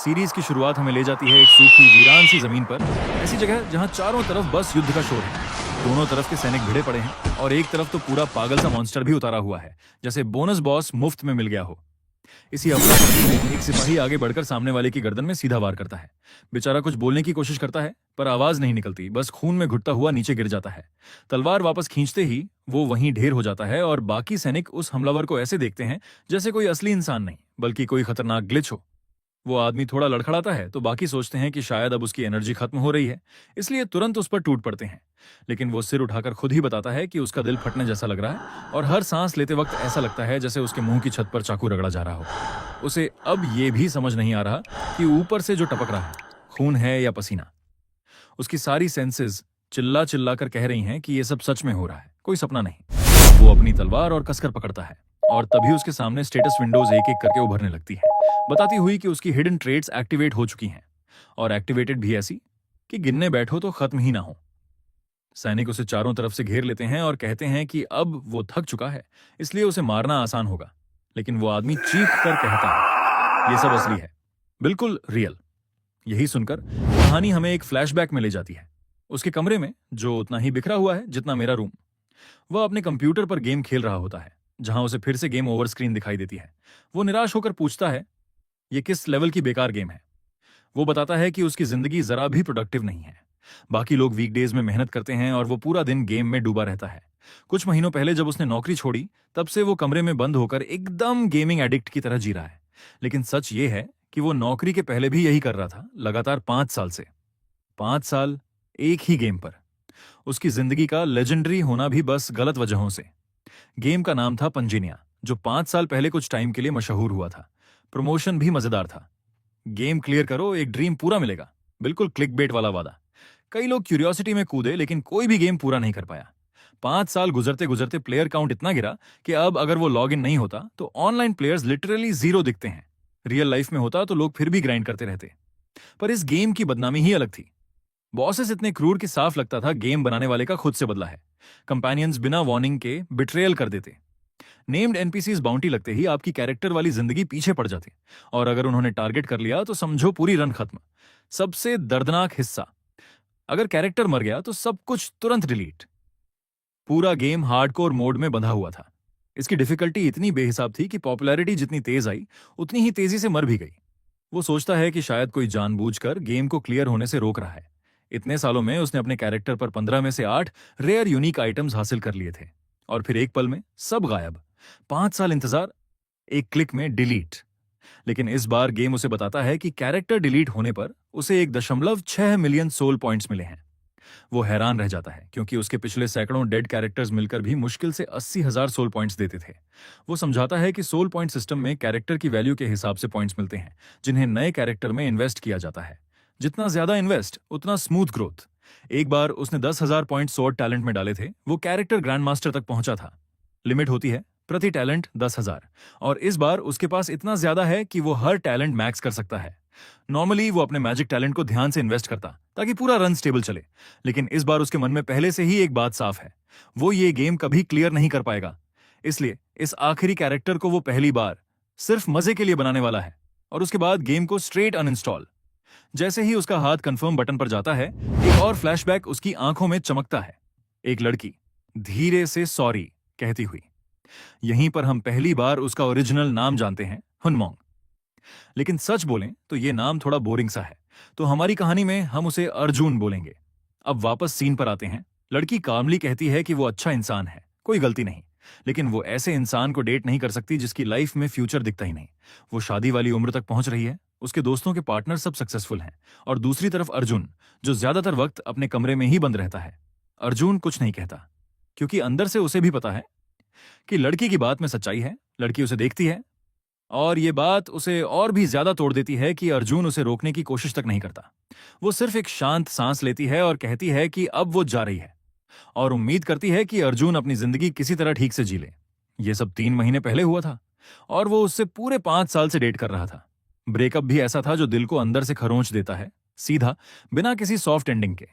Series की शुरुआत हमें ले जाती है एक सूखी वीरान सी जमीन पर, ऐसी जगह जहां चारों तरफ बस युद्ध का शोर है। दोनों तरफ के सैनिक भिड़े पड़े हैं और एक तरफ तो पूरा पागल सा मॉन्स्टर भी उतारा हुआ है, जैसे बोनस बॉस मुफ्त में मिल गया हो। इसी अफरा तफरी में एक सिपाही आगे बढ़कर सामने वाले की गर्दन में सीधा वार करता है। बेचारा कुछ बोलने की कोशिश करता है पर आवाज नहीं निकलती, बस खून में घुटता हुआ नीचे गिर जाता है। तलवार वापस खींचते ही वो वहीं ढेर हो जाता है और बाकी सैनिक उस हमलावर को ऐसे देखते हैं जैसे कोई असली इंसान नहीं बल्कि कोई खतरनाक ग्लिच हो। वो आदमी थोड़ा लड़खड़ाता है तो बाकी सोचते हैं कि शायद अब उसकी एनर्जी खत्म हो रही है, इसलिए तुरंत उस पर टूट पड़ते हैं। लेकिन वो सिर उठाकर खुद ही बताता है कि उसका दिल फटने जैसा लग रहा है और हर सांस लेते वक्त ऐसा लगता है जैसे उसके मुंह की छत पर चाकू रगड़ा जा रहा हो। उसे अब ये भी समझ नहीं आ रहा कि ऊपर से जो टपक रहा है खून है या पसीना। उसकी सारी सेंसेस चिल्ला चिल्ला कर कह रही हैं कि ये सब सच में हो रहा है, कोई सपना नहीं। वो अपनी तलवार और कसकर पकड़ता है और तभी उसके सामने स्टेटस विंडोज एक एक करके उभरने लगती है, बताती हुई कि उसकी हिडन ट्रेड्स एक्टिवेट हो चुकी हैं और एक्टिवेटेड भी ऐसी कि गिनने बैठो तो खत्म ही ना हो। सैनिक उसे चारों तरफ से घेर लेते हैं और कहते हैं कि अब वो थक चुका है, इसलिए उसे मारना आसान होगा। लेकिन वो आदमी चीख कर कहता है, ये सब असली है, बिल्कुल रियल। यही सुनकर कहानी हमें एक फ्लैशबैक में ले जाती है। उसके कमरे में, जो उतना ही बिखरा हुआ है जितना मेरा रूम, वह अपने कंप्यूटर पर गेम खेल रहा होता है, जहां उसे फिर से गेम ओवर स्क्रीन दिखाई देती है। वो निराश होकर पूछता है, ये किस लेवल की बेकार गेम है। वो बताता है कि उसकी जिंदगी जरा भी प्रोडक्टिव नहीं है। बाकी लोग वीकडेज में मेहनत करते हैं और वो पूरा दिन गेम में डूबा रहता है। कुछ महीनों पहले जब उसने नौकरी छोड़ी, तब से वो कमरे में बंद होकर एकदम गेमिंग एडिक्ट की तरह जी रहा है। लेकिन सच ये है कि वो नौकरी के पहले भी यही कर रहा था, लगातार 5 साल से। 5 साल एक ही गेम पर। उसकी जिंदगी का लेजेंडरी होना भी बस गलत वजहों से। गेम का नाम था पंजिनिया, जो 5 साल पहले कुछ टाइम के लिए मशहूर हुआ था। प्रमोशन भी मजेदार था। गेम क्लियर करो, एक ड्रीम पूरा मिलेगा, बिल्कुल क्लिकबेट वाला वादा। कई लोग क्यूरियोसिटी में कूदे लेकिन कोई भी गेम पूरा नहीं कर पाया। 5 साल गुजरते गुजरते प्लेयर काउंट इतना गिरा कि अब अगर वो लॉग इन नहीं होता तो ऑनलाइन प्लेयर्स लिटरली जीरो दिखते हैं। रियल लाइफ में होता तो लोग फिर भी ग्राइंड करते रहते। पर इस गेम की बदनामी ही अलग थी। बॉसेस इतने क्रूर कि साफ लगता था गेम बनाने वाले का खुद से बदला है। कंपेनियंस बिना वार्निंग के बिट्रेयल कर देते। नेम्ड एनपीसीज बाउंटी लगते ही आपकी कैरेक्टर वाली जिंदगी पीछे पड़ जाती, और अगर उन्होंने टारगेट कर लिया तो समझो पूरी रन खत्म। सबसे दर्दनाक हिस्सा, अगर कैरेक्टर मर गया तो सब कुछ तुरंत डिलीट। पूरा गेम हार्डकोर मोड में बंधा हुआ था। इसकी डिफिकल्टी इतनी बेहिसाब थी कि पॉपुलैरिटी जितनी तेज आई उतनी ही तेजी से मर भी गई। वो सोचता है कि शायद कोई जानबूझकर गेम को क्लियर होने से रोक रहा है। इतने सालों में उसने अपने कैरेक्टर पर 15 में से 8 रेयर यूनिक आइटम्स हासिल कर लिए थे, और फिर एक पल में सब गायब। 5 साल इंतजार, एक क्लिक में डिलीट। लेकिन इस बार गेम उसे बताता है कि कैरेक्टर डिलीट होने पर उसे 1.6 मिलियन सोल पॉइंट्स मिले हैं। वो हैरान रह जाता है क्योंकि उसके पिछले सैकड़ों डेड कैरेक्टर्स मिलकर भी मुश्किल से 80,000 सोल पॉइंट्स देते थे। वो समझाता है कि सोल पॉइंट सिस्टम में कैरेक्टर की वैल्यू के हिसाब से पॉइंट्स मिलते हैं, जिन्हें नए कैरेक्टर में इन्वेस्ट किया जाता है। जितना ज्यादा इन्वेस्ट उतना स्मूथ ग्रोथ। एक बार उसने 10,000 पॉइंट स्वॉर्ड टैलेंट में डाले थे, वो कैरेक्टर ग्रैंड मास्टर तक पहुंचा था। लिमिट होती है प्रति टैलेंट 10,000, और इस बार उसके पास इतना ज्यादा है कि वो हर टैलेंट मैक्स कर सकता है। नॉर्मली वो अपने मैजिक टैलेंट को ध्यान से इन्वेस्ट करता ताकि पूरा रन स्टेबल चले, लेकिन इस बार उसके मन में पहले से ही एक बात साफ है, वो ये गेम कभी क्लियर नहीं कर पाएगा। इसलिए इस आखिरी कैरेक्टर को वो पहली बार सिर्फ मजे के लिए बनाने वाला है, और उसके बाद गेम को स्ट्रेट अनइंस्टॉल। जैसे ही उसका हाथ कंफर्म बटन पर जाता है, एक और फ्लैशबैक उसकी आंखों में चमकता है। एक लड़की धीरे से सॉरी कहती हुई। यहीं पर हम पहली बार उसका ओरिजिनल नाम जानते हैं, हुनमोंग। लेकिन सच बोलें तो ये नाम थोड़ा बोरिंग सा है, तो हमारी कहानी में हम उसे अर्जुन बोलेंगे। अब वापस सीन पर आते हैं। लड़की कामली कहती है कि वो अच्छा इंसान है, कोई गलती नहीं, लेकिन वो ऐसे इंसान को डेट नहीं कर सकती जिसकी लाइफ में फ्यूचर दिखता ही नहीं। वो शादी वाली उम्र तक पहुंच रही है, उसके दोस्तों के पार्टनर सब सक्सेसफुल हैं, और दूसरी तरफ अर्जुन, जो ज्यादातर वक्त अपने कमरे में ही बंद रहता है। अर्जुन कुछ नहीं कहता क्योंकि अंदर से उसे भी पता है कि लड़की की बात में सच्चाई है। लड़की उसे देखती है और ये बात उसे और भी ज्यादा तोड़ देती है कि अर्जुन उसे रोकने की कोशिश तक नहीं करता। वो सिर्फ एक शांत सांस लेती है और कहती है कि अब वो जा रही है, और उम्मीद करती है कि अर्जुन अपनी जिंदगी किसी तरह ठीक से जी ले। ये सब 3 महीने पहले हुआ था और वो उससे पूरे 5 साल से डेट कर रहा था। ब्रेकअप भी ऐसा था जो दिल को अंदर से खरोंच देता है, सीधा, बिना किसी सॉफ्ट एंडिंग के।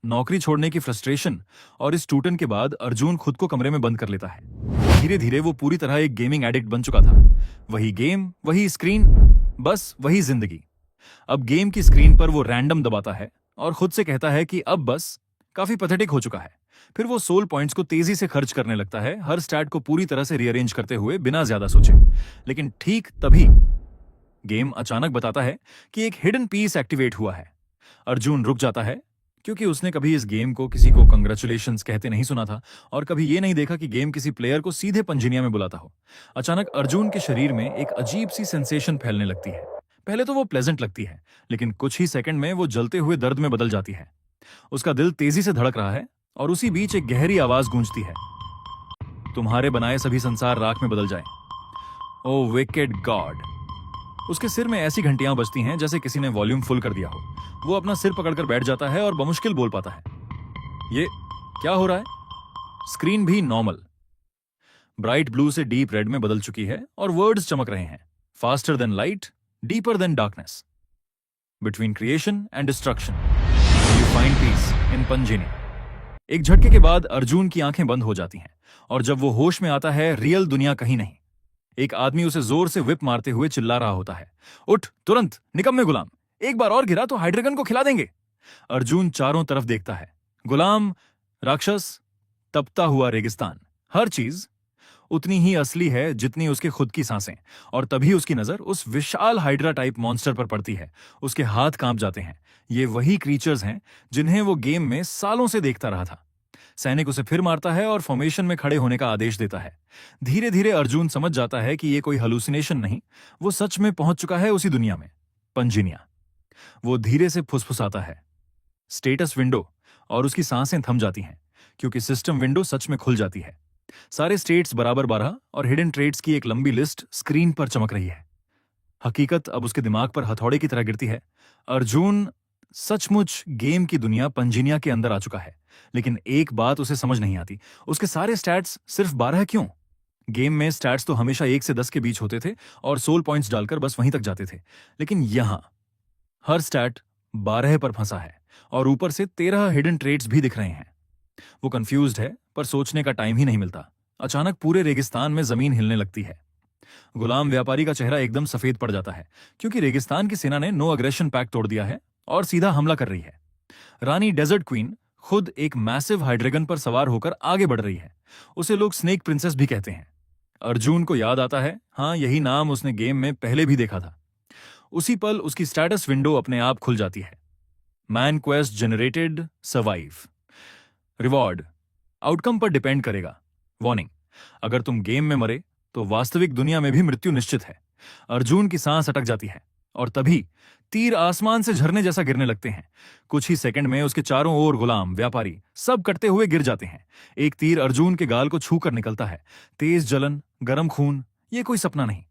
नौकरी छोड़ने की फ्रस्ट्रेशन और इस टूटन के बाद अर्जुन खुद को कमरे में बंद कर लेता है। धीरे धीरे वो पूरी तरह एक गेमिंग एडिक्ट बन चुका था। वही गेम, वही स्क्रीन, बस वही जिंदगी। अब गेम की स्क्रीन पर वो रैंडम दबाता है और खुद से कहता है कि अब बस काफी पैथेटिक हो चुका है। फिर वो सोल पॉइंट्स को तेजी से खर्च करने लगता है, हर स्टैट को पूरी तरह से रीअरेंज करते हुए बिना ज्यादा सोचे। लेकिन ठीक तभी गेम अचानक बताता है कि एक हिडन पीस एक्टिवेट हुआ है। अर्जुन रुक जाता है, क्योंकि उसने कभी इस गेम को किसी को कंग्रेचुलेशंस कहते नहीं सुना था और कभी ये नहीं देखा कि गेम किसी प्लेयर को सीधे पंजिनिया में बुलाता हो। अचानक अर्जुन के शरीर में एक अजीब सी सेंसेशन फैलने लगती है। पहले तो वो प्लेजेंट लगती है, लेकिन कुछ ही सेकंड में वो जलते हुए दर्द में बदल जाती है। उसका दिल तेजी से धड़क रहा है और उसी बीच एक गहरी आवाज गूंजती है, तुम्हारे बनाए सभी संसार राख में बदल जाए, ओ विकेड गॉड। उसके सिर में ऐसी घंटियां बजती हैं जैसे किसी ने वॉल्यूम फुल कर दिया हो। वो अपना सिर पकड़कर बैठ जाता है और बमुश्किल बोल पाता है, ये क्या हो रहा है? स्क्रीन भी नॉर्मल ब्राइट ब्लू से डीप रेड में बदल चुकी है और वर्ड्स चमक रहे हैं, faster than light, deeper than darkness, between creation and destruction you find peace in पंजिनी। एक झटके के बाद अर्जुन की आंखें बंद हो जाती हैं और जब वो होश में आता है, रियल दुनिया कहीं नहीं। एक आदमी उसे जोर से विप मारते हुए चिल्ला रहा होता है, उठ तुरंत, निकम्मे गुलाम, एक बार और गिरा तो हाइड्रेगन को खिला देंगे। अर्जुन चारों तरफ देखता है, गुलाम, राक्षस, तपता हुआ रेगिस्तान, हर चीज उतनी ही असली है जितनी उसके खुद की सांसें। और तभी उसकी नजर उस विशाल हाइड्रा टाइप मॉन्स्टर पर पड़ती है। उसके हाथ कांप जाते हैं। ये वही क्रीचर्स हैं जिन्हें वो गेम में सालों से देखता रहा था। सैनिक उसे फिर मारता है और फॉर्मेशन में खड़े होने का आदेश देता है। धीरे धीरे अर्जुन समझ जाता है कि ये कोई हलुसिनेशन नहीं, वो सच में पहुंच चुका है उसी दुनिया में, पंजिनिया। वो धीरे से फुसफुसाता है, स्टेटस विंडो, और उसकी सांसें थम जाती हैं क्योंकि सिस्टम विंडो सच में खुल जाती है। सारे स्टेट्स बराबर 12 और हिडन ट्रेड्स की एक लंबी लिस्ट स्क्रीन पर चमक रही है। हकीकत अब उसके दिमाग पर हथौड़े की तरह गिरती है। अर्जुन सचमुच गेम की दुनिया पंजिनिया के अंदर आ चुका है। लेकिन एक बात उसे समझ नहीं आती, उसके सारे स्टैट्स सिर्फ 12 क्यों? गेम में स्टैट्स तो हमेशा 1 से 10 के बीच होते थे और सोल पॉइंट्स डालकर बस वहीं तक जाते थे। लेकिन यहां हर स्टैट 12 पर फंसा है और ऊपर से 13 हिडन ट्रेड्स भी दिख रहे हैं। वो कंफ्यूज्ड है, पर सोचने का टाइम ही नहीं मिलता। अचानक पूरे रेगिस्तान में जमीन हिलने लगती है। गुलाम व्यापारी का चेहरा एकदम सफेद पड़ जाता है, क्योंकि रेगिस्तान की सेना ने नो अग्रेशन पैक्ट तोड़ दिया है और सीधा हमला कर रही है। रानी डेजर्ट क्वीन खुद एक मैसिव हाइड्रेगन पर सवार होकर आगे बढ़ रही है। उसे लोग स्नेक प्रिंसेस भी कहते हैं। अर्जुन को याद आता है, हाँ, यही नाम उसने गेम में पहले भी देखा था। उसी पल उसकी स्टेटस विंडो अपने आप खुल जाती है। Man quest generated, survive. Reward outcome पर डिपेंड करेगा। वार्निंग, अगर तुम गेम में मरे तो वास्तविक दुनिया में भी मृत्यु निश्चित है। अर्जुन की सांस अटक जाती है और तभी तीर आसमान से झरने जैसा गिरने लगते हैं। कुछ ही सेकंड में उसके चारों ओर गुलाम, व्यापारी सब कटते हुए गिर जाते हैं। एक तीर अर्जुन के गाल को छूकर निकलता है। तेज जलन, गर्म खून, ये कोई सपना नहीं,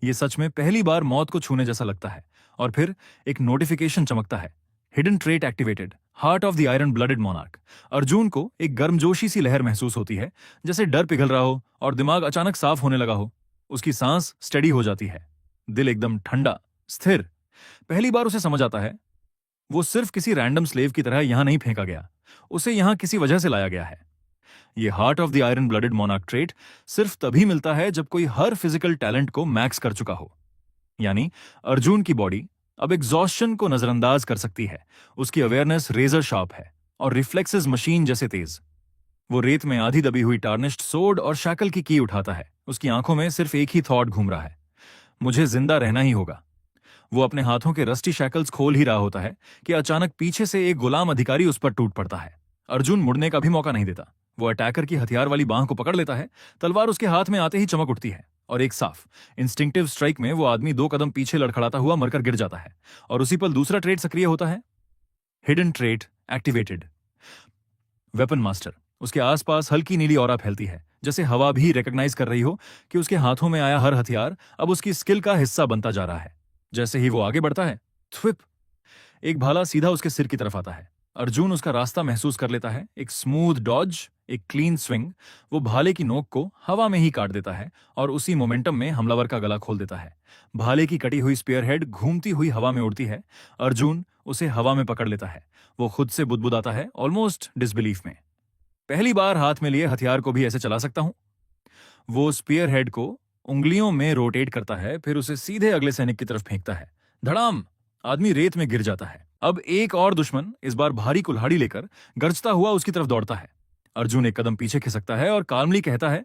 ये सच में पहली बार मौत को छूने जैसा लगता है। और फिर एक नोटिफिकेशन चमकता है, hidden trait activated, heart of the iron blooded monarch. Arjun को एक गर्मजोशी सी लहर महसूस होती है, जैसे डर पिघल रहा हो और दिमाग अचानक साफ होने लगा हो। उसकी सांस स्टेडी हो जाती है, दिल एकदम ठंडा, स्थिर। पहली बार उसे समझ आता है, वो सिर्फ किसी रैंडम स्लेव की तरह यहां नहीं फेंका गया, उसे यहां किसी वजह से लाया गया है। ये heart of the iron blooded monarch trait सिर्फ तभी मिलता है जब कोई हर फिजिकल टैलेंट को मैक्स कर चुका हो। यानी अर्जुन की बॉडी अब एग्जॉस्शन को नजरअंदाज कर सकती है। उसकी अवेयरनेस रेजर शार्प है और रिफ्लेक्सेस मशीन जैसे तेज। वो रेत में आधी दबी हुई टार्निश्ड सोर्ड और शैकल की की उठाता है। उसकी आंखों में सिर्फ एक ही थॉट घूम रहा है, मुझे जिंदा रहना ही होगा। वो अपने हाथों के रस्टी शैकल्स खोल ही रहा होता है कि अचानक पीछे से एक गुलाम अधिकारी उस पर टूट पड़ता है। अर्जुन मुड़ने का भी मौका नहीं देता। वो अटैकर की हथियार वाली बांह को पकड़ लेता है। तलवार उसके हाथ में आते ही चमक उठती है और एक साफ इंस्टिंक्टिव स्ट्राइक में वो आदमी 2 कदम पीछे लड़खड़ाता हुआ मरकर गिर जाता है। और उसी पल दूसरा ट्रेट सक्रिय होता है, hidden trait activated, weapon master. उसके आसपास हल्की नीली ऑरा फैलती है, जैसे हवा भी रिकॉग्नाइज कर रही हो कि उसके हाथों में आया हर हथियार अब उसकी स्किल का हिस्सा बनता जा रहा है। जैसे ही वो आगे बढ़ता है, थ्विप, एक भाला सीधा उसके सिर की तरफ आता है। अर्जुन उसका रास्ता महसूस कर लेता है, एक स्मूथ डॉज, एक क्लीन स्विंग। वो भाले की नोक को हवा में ही काट देता है और उसी मोमेंटम में हमलावर का गला खोल देता है। भाले की कटी हुई स्पीयर हेड घूमती हुई हवा में उड़ती है। अर्जुन उसे हवा में पकड़ लेता है। वो खुद से बुदबुदाता है, ऑलमोस्ट डिसबिलीफ में, पहली बार हाथ में लिए हथियार को भी ऐसे चला सकता हूं। वो स्पीयर हेड को उंगलियों में रोटेट करता है, फिर उसे सीधे अगले सैनिक की तरफ फेंकता है। धड़ाम! आदमी रेत में गिर जाता है। अब एक और दुश्मन, इस बार भारी कुल्हाड़ी लेकर, गरजता हुआ उसकी तरफ दौड़ता है। अर्जुन एक कदम पीछे खिसकता है और काल्मली कहता है,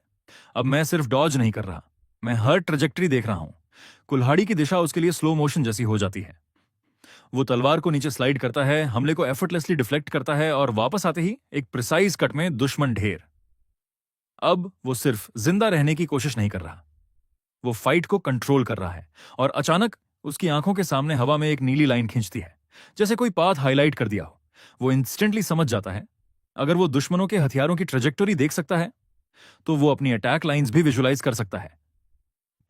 अब मैं सिर्फ डॉज नहीं कर रहा, मैं हर ट्रेजेक्टरी देख रहा हूं। कुल्हाड़ी की दिशा उसके लिए स्लो मोशन जैसी हो जाती है। वो तलवार को नीचे स्लाइड करता है, हमले को एफर्टलेसली डिफ्लेक्ट करता है और वापस आते ही एक प्रिसाइज कट में दुश्मन ढेर। अब वो सिर्फ जिंदा रहने की कोशिश नहीं कर रहा, वो फाइट को कंट्रोल कर रहा है। और अचानक उसकी आंखों के सामने हवा में एक नीली लाइन खींचती है, जैसे कोई पाथ हाईलाइट कर दिया हो। वो इंस्टेंटली समझ जाता है, अगर वो दुश्मनों के हथियारों की ट्रेजेक्टरी देख सकता है तो वो अपनी अटैक लाइंस भी विजुलाइज कर सकता है।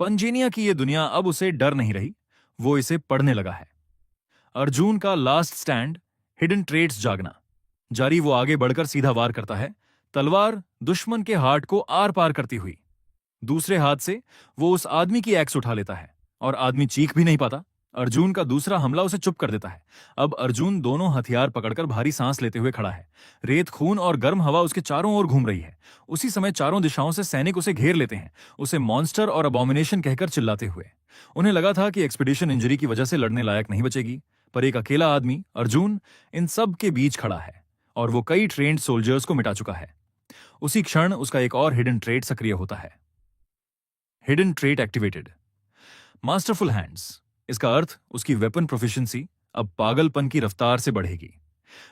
पंजीनिया की ये दुनिया अब उसे डर नहीं रही, वो इसे पढ़ने लगा है। अर्जुन का लास्ट स्टैंड, हिडन ट्रेट्स जागना जारी। वो आगे बढ़कर सीधा वार करता है, तलवार दुश्मन के हार्ट को आर पार करती हुई। दूसरे हाथ से वो उस आदमी की एक्स उठा लेता है और आदमी चीख भी नहीं पाता। अर्जुन का दूसरा हमला उसे चुप कर देता है। अब अर्जुन दोनों हथियार पकड़कर भारी सांस लेते हुए खड़ा है। रेत, खून और गर्म हवा उसके चारों ओर घूम रही है। उसी समय चारों दिशाओं से सैनिक उसे घेर लेते हैं, उसे मॉन्स्टर और अबॉमिनेशन कहकर चिल्लाते हुए। उन्हें लगा था कि एक्सपीडिशन इंजरी की वजह से लड़ने लायक नहीं बचेगी, पर एक अकेला आदमी अर्जुन इन सब के बीच खड़ा है और वो कई ट्रेन्ड सोल्जर्स को मिटा चुका है। उसी क्षण उसका एक और हिडन ट्रेट सक्रिय होता है। Hidden trait activated, masterful hands. इसका अर्थ उसकी वेपन प्रोफिशिएंसी अब पागलपन की रफ्तार से बढ़ेगी।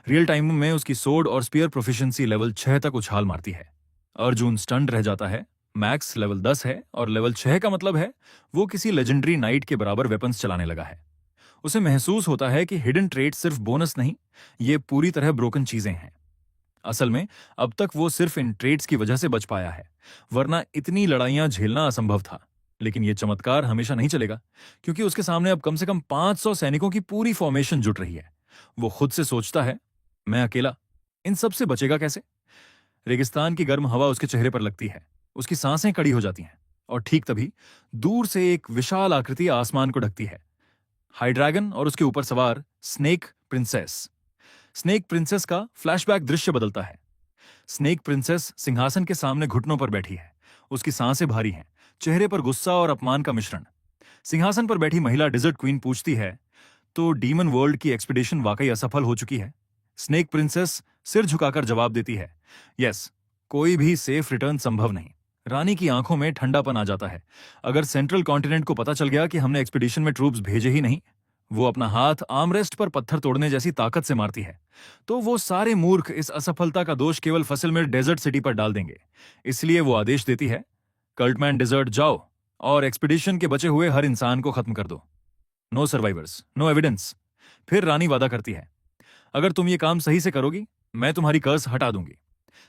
रियल टाइम में उसकी सोर्ड और स्पीयर प्रोफिशिएंसी लेवल 6 तक उछाल मारती है। अर्जुन स्टंड रह जाता है। मैक्स लेवल 10 है और लेवल 6 का मतलब है वो किसी लेजेंडरी नाइट के बराबर वेपन्स चलाने लगा है। उसे महसूस होता है कि हिडन ट्रेट सिर्फ बोनस नहीं, ये पूरी तरह ब्रोकन चीजें हैं। असल में अब तक वो सिर्फ इन ट्रेड्स की वजह से बच पाया है, वरना इतनी लड़ाइयां झेलना असंभव था। लेकिन ये चमत्कार हमेशा नहीं चलेगा, क्योंकि उसके सामने अब कम से कम 500 सैनिकों की पूरी फॉर्मेशन जुट रही है। वो खुद से सोचता है, मैं अकेला इन सब से बचेगा कैसे? रेगिस्तान की गर्म हवा उसके चेहरे पर लगती है, उसकी सांसें कड़ी हो जाती हैं। और ठीक तभी दूर से एक विशाल आकृति आसमान को ढकती है। हाइड्रैगन और उसके ऊपर सवार स्नेक प्रिंसेस। स्नेक प्रिंसेस का फ्लैशबैक दृश्य बदलता है। स्नेक प्रिंसेस सिंहासन के सामने घुटनों पर बैठी है, उसकी सांसें भारी हैं, चेहरे पर गुस्सा और अपमान का मिश्रण। सिंहासन पर बैठी महिला डिजर्ट क्वीन पूछती है, तो डीमन वर्ल्ड की एक्सपीडिशन वाकई असफल हो चुकी है? स्नेक प्रिंसेस सिर झुकाकर जवाब देती है, यस, कोई भी सेफ रिटर्न संभव नहीं। रानी की आंखों में ठंडापन आ जाता है। अगर सेंट्रल कॉन्टिनेंट को पता चल गया कि हमने एक्सपीडिशन में ट्रूप्स भेजे ही नहीं, वो अपना हाथ आर्मरेस्ट पर पत्थर तोड़ने जैसी ताकत से मारती है, तो वो सारे मूर्ख इस असफलता का दोष केवल फसलमेर डेजर्ट सिटी पर डाल देंगे। इसलिए वो आदेश देती है, कल्टमैन डेजर्ट जाओ और एक्सपीडिशन के बचे हुए हर इंसान को खत्म कर दो। No survivors, no evidence. फिर रानी वादा करती है, अगर तुम ये काम सही से करोगी, मैं तुम्हारी कर्स हटा दूंगी।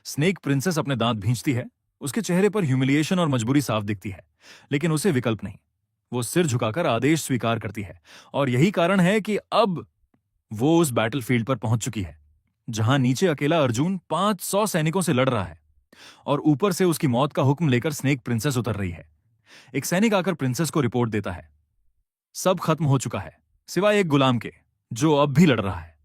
स्नेक प्रिंसेस अपने दांत भींचती है, उसके चेहरे पर ह्यूमिलिएशन और मजबूरी साफ दिखती है, लेकिन उसे विकल्प नहीं। वो सिर झुकाकर आदेश स्वीकार करती है। और यही कारण है कि अब वो उस बैटलफील्ड पर पहुंच चुकी है, जहां नीचे अकेला अर्जुन 500 सैनिकों से लड़ रहा है और ऊपर से उसकी मौत का हुक्म लेकर स्नेक प्रिंसेस उतर रही है। एक सैनिक आकर प्रिंसेस को रिपोर्ट देता है, सब खत्म हो चुका है, सिवाय एक गुलाम के, जो अब भी लड़ रहा है।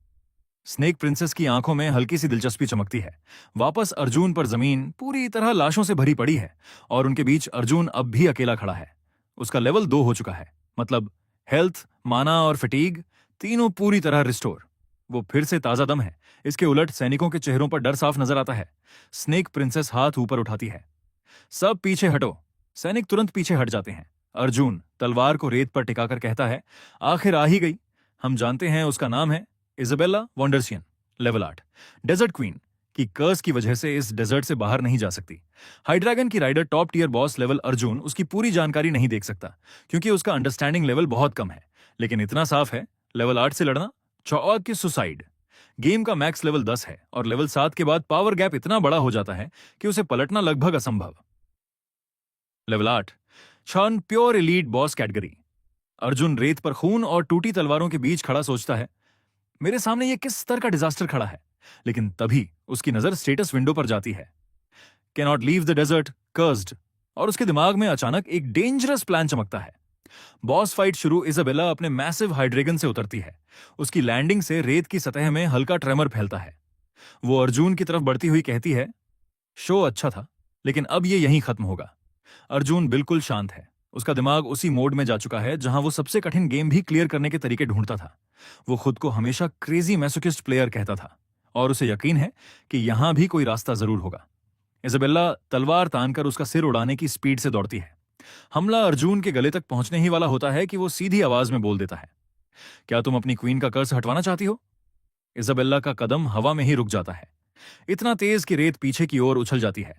स्नेक प्रिंसेस की आंखों में हल्की सी दिलचस्पी चमकती है। वापस अर्जुन पर जमीन पूरी तरह लाशों से भरी पड़ी है और उनके बीच अर्जुन अब भी अकेला खड़ा है। उसका लेवल 2 हो चुका है, मतलब हेल्थ, माना और फटीग तीनों पूरी तरह रिस्टोर। वो फिर से ताजा दम है। इसके उलट सैनिकों के चेहरों पर डर साफ नजर आता है। स्नेक प्रिंसेस हाथ ऊपर उठाती है, सब पीछे हटो। सैनिक तुरंत पीछे हट जाते हैं। अर्जुन तलवार को रेत पर टिकाकर कहता है, आखिर आ ही गई। हम जानते हैं उसका नाम है इजाबेला वॉन्डरसियन, लेवल 8, डेजर्ट क्वीन की कर्स की वजह से इस डेजर्ट से बाहर नहीं जा सकती। हाइड्रैगन की rider top tier boss level Arjun उसकी पूरी जानकारी नहीं देख सकता, क्योंकि उसका अंडरस्टैंडिंग लेवल बहुत कम है। लेकिन इतना साफ है, लेवल 8 से लड़ना चौक की सुसाइड। गेम का मैक्स लेवल 10 है और लेवल 7 के बाद पावर गैप इतना बड़ा हो जाता है कि उसे पलटना लगभग असंभव। लेवल 8 छन pure elite boss category. Arjun रेत पर खून और टूटी तलवारों के बीच खड़ा सोचता है, मेरे सामने ये किस स्तर का डिजास्टर खड़ा है। लेकिन तभी उसकी नजर स्टेटस विंडो पर जाती है, cannot leave the desert, cursed. और उसके दिमाग में अचानक एक डेंजरस प्लान चमकता है। बॉस फाइट शुरू इजाबेला अपने मैसिव हाइड्रेगन से उतरती है। उसकी लैंडिंग से रेत की सतह में हल्का ट्रेमर फैलता है। वो अर्जुन की तरफ बढ़ती हुई कहती है, शो अच्छा था, लेकिन अब ये यहीं खत्म होगा। अर्जुन बिल्कुल शांत है, उसका दिमाग उसी मोड में जा चुका है जहां वो सबसे कठिन गेम भी क्लियर करने के तरीके ढूंढता था। वो खुद को हमेशा क्रेजी मैसोकिस्ट प्लेयर कहता था और उसे यकीन है कि यहां भी कोई रास्ता जरूर होगा। इजाबेला तलवार तानकर उसका सिर उड़ाने की स्पीड से दौड़ती है। हमला अर्जुन के गले तक पहुंचने ही वाला होता है कि वो सीधी आवाज में बोल देता है, क्या तुम अपनी क्वीन का कर्ज हटवाना चाहती हो? इजाबेला का कदम हवा में ही रुक जाता है, इतना तेज कि रेत पीछे की ओर उछल जाती है।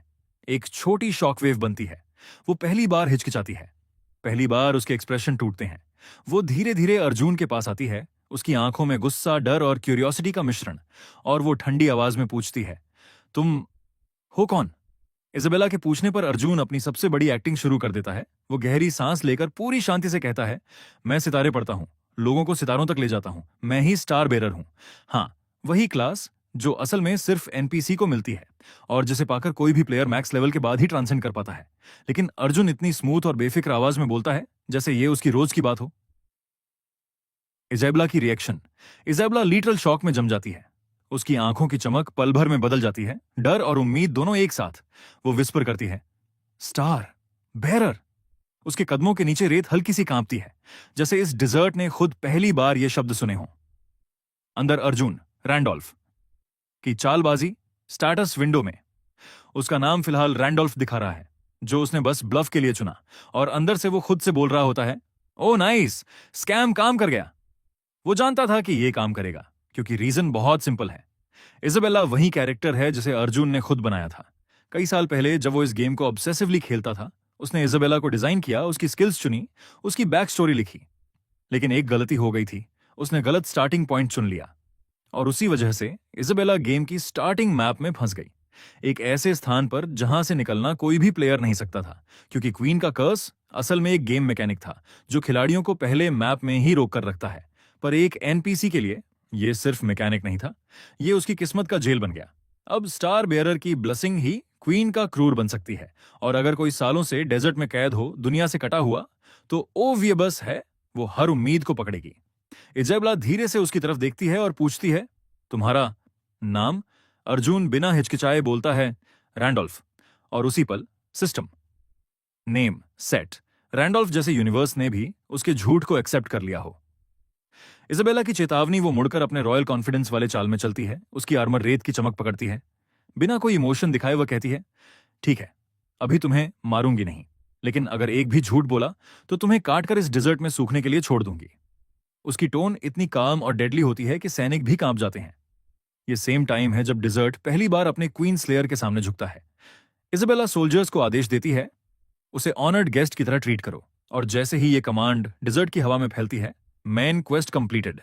एक छोटी शॉकवेव बनती है। वो पहली बार हिचकिचाती है, पहली बार उसके एक्सप्रेशन टूटते हैं। वो धीरे धीरे अर्जुन के पास आती है, उसकी आंखों में गुस्सा, डर और क्यूरियोसिटी का मिश्रण, और वो ठंडी आवाज में पूछती है, तुम हो कौन? इजाबेला के पूछने पर अर्जुन अपनी सबसे बड़ी एक्टिंग शुरू कर देता है। वो गहरी सांस लेकर पूरी शांति से कहता है, मैं सितारे पढ़ता हूं, लोगों को सितारों तक ले जाता हूं, मैं ही स्टार बेरर हूं। हाँ, वही क्लास जो असल में सिर्फ एनपीसी को मिलती है और जिसे पाकर कोई भी प्लेयर मैक्स लेवल के बाद ही ट्रांसेंड कर पाता है। लेकिन अर्जुन इतनी स्मूथ और बेफिक्र आवाज में बोलता है जैसे ये उसकी रोज की बात हो। इजाबेला की रिएक्शन, इजाबेला लिटरल शॉक में जम जाती है। उसकी आंखों की चमक पल भर में बदल जाती है, डर और उम्मीद दोनों एक साथ। वो विस्पर करती है, स्टार बेरर। उसके कदमों के नीचे रेत हल्की सी कांपती है, जैसे इस डिजर्ट ने खुद पहली बार ये शब्द सुने हों। अंदर अर्जुन रैंडोल्फ की चालबाजी स्टेटस विंडो में उसका नाम फिलहाल रैंडोल्फ दिखा रहा है, जो उसने बस ब्लफ के लिए चुना, और अंदर से वो खुद से बोल रहा होता है, ओ नाइस, स्कैम काम कर गया। वो जानता था कि ये काम करेगा क्योंकि रीजन बहुत सिंपल है। इजाबेला वही कैरेक्टर है जिसे अर्जुन ने खुद बनाया था। कई साल पहले जब वो इस गेम को ऑब्सेसिवली खेलता था, उसने इजाबेला को डिजाइन किया, उसकी स्किल्स चुनी, उसकी बैक स्टोरी लिखी। लेकिन एक गलती हो गई थी, उसने गलत स्टार्टिंग पॉइंट चुन लिया, और उसी वजह से इजाबेला गेम की स्टार्टिंग मैप में फंस गई, एक ऐसे स्थान पर जहां से निकलना कोई भी प्लेयर नहीं सकता था, क्योंकि क्वीन का कर्स असल में एक गेम मैकेनिक था जो खिलाड़ियों को पहले मैप में ही रोक कर रखता है। पर एक एनपीसी के लिए ये सिर्फ मैकेनिक नहीं था, ये उसकी किस्मत का जेल बन गया। अब स्टार बेयरर की ब्लेसिंग ही क्वीन का क्रूर बन सकती है, और अगर कोई सालों से डेजर्ट में कैद हो, दुनिया से कटा हुआ, तो ओवियबस है वो हर उम्मीद को पकड़ेगी। इजाबेला धीरे से उसकी तरफ देखती है और पूछती है, तुम्हारा नाम? अर्जुन बिना हिचकिचाए बोलता है, रैंडोल्फ। और उसी पल सिस्टम नेम सेट, रैंडोल्फ जैसे यूनिवर्स ने भी उसके झूठ को एक्सेप्ट कर लिया हो। इजाबेला की चेतावनी वो मुड़कर अपने रॉयल कॉन्फिडेंस वाले चाल में चलती है। उसकी आर्मर रेत की चमक पकड़ती है। बिना कोई इमोशन दिखाए वह कहती है, ठीक है, अभी तुम्हें मारूंगी नहीं, लेकिन अगर एक भी झूठ बोला तो तुम्हें काटकर इस डिजर्ट में सूखने के लिए छोड़ दूंगी। उसकी टोन इतनी काम और डेडली होती है कि सैनिक भी कांप जाते हैं। ये सेम टाइम है जब डिजर्ट पहली बार अपने क्वीन स्लेयर के सामने झुकता है। इजाबेला सोल्जर्स को आदेश देती है, उसे ऑनर्ड गेस्ट की तरह ट्रीट करो, और जैसे ही ये कमांड डिजर्ट की हवा में फैलती है, मेन क्वेस्ट कंप्लीटेड।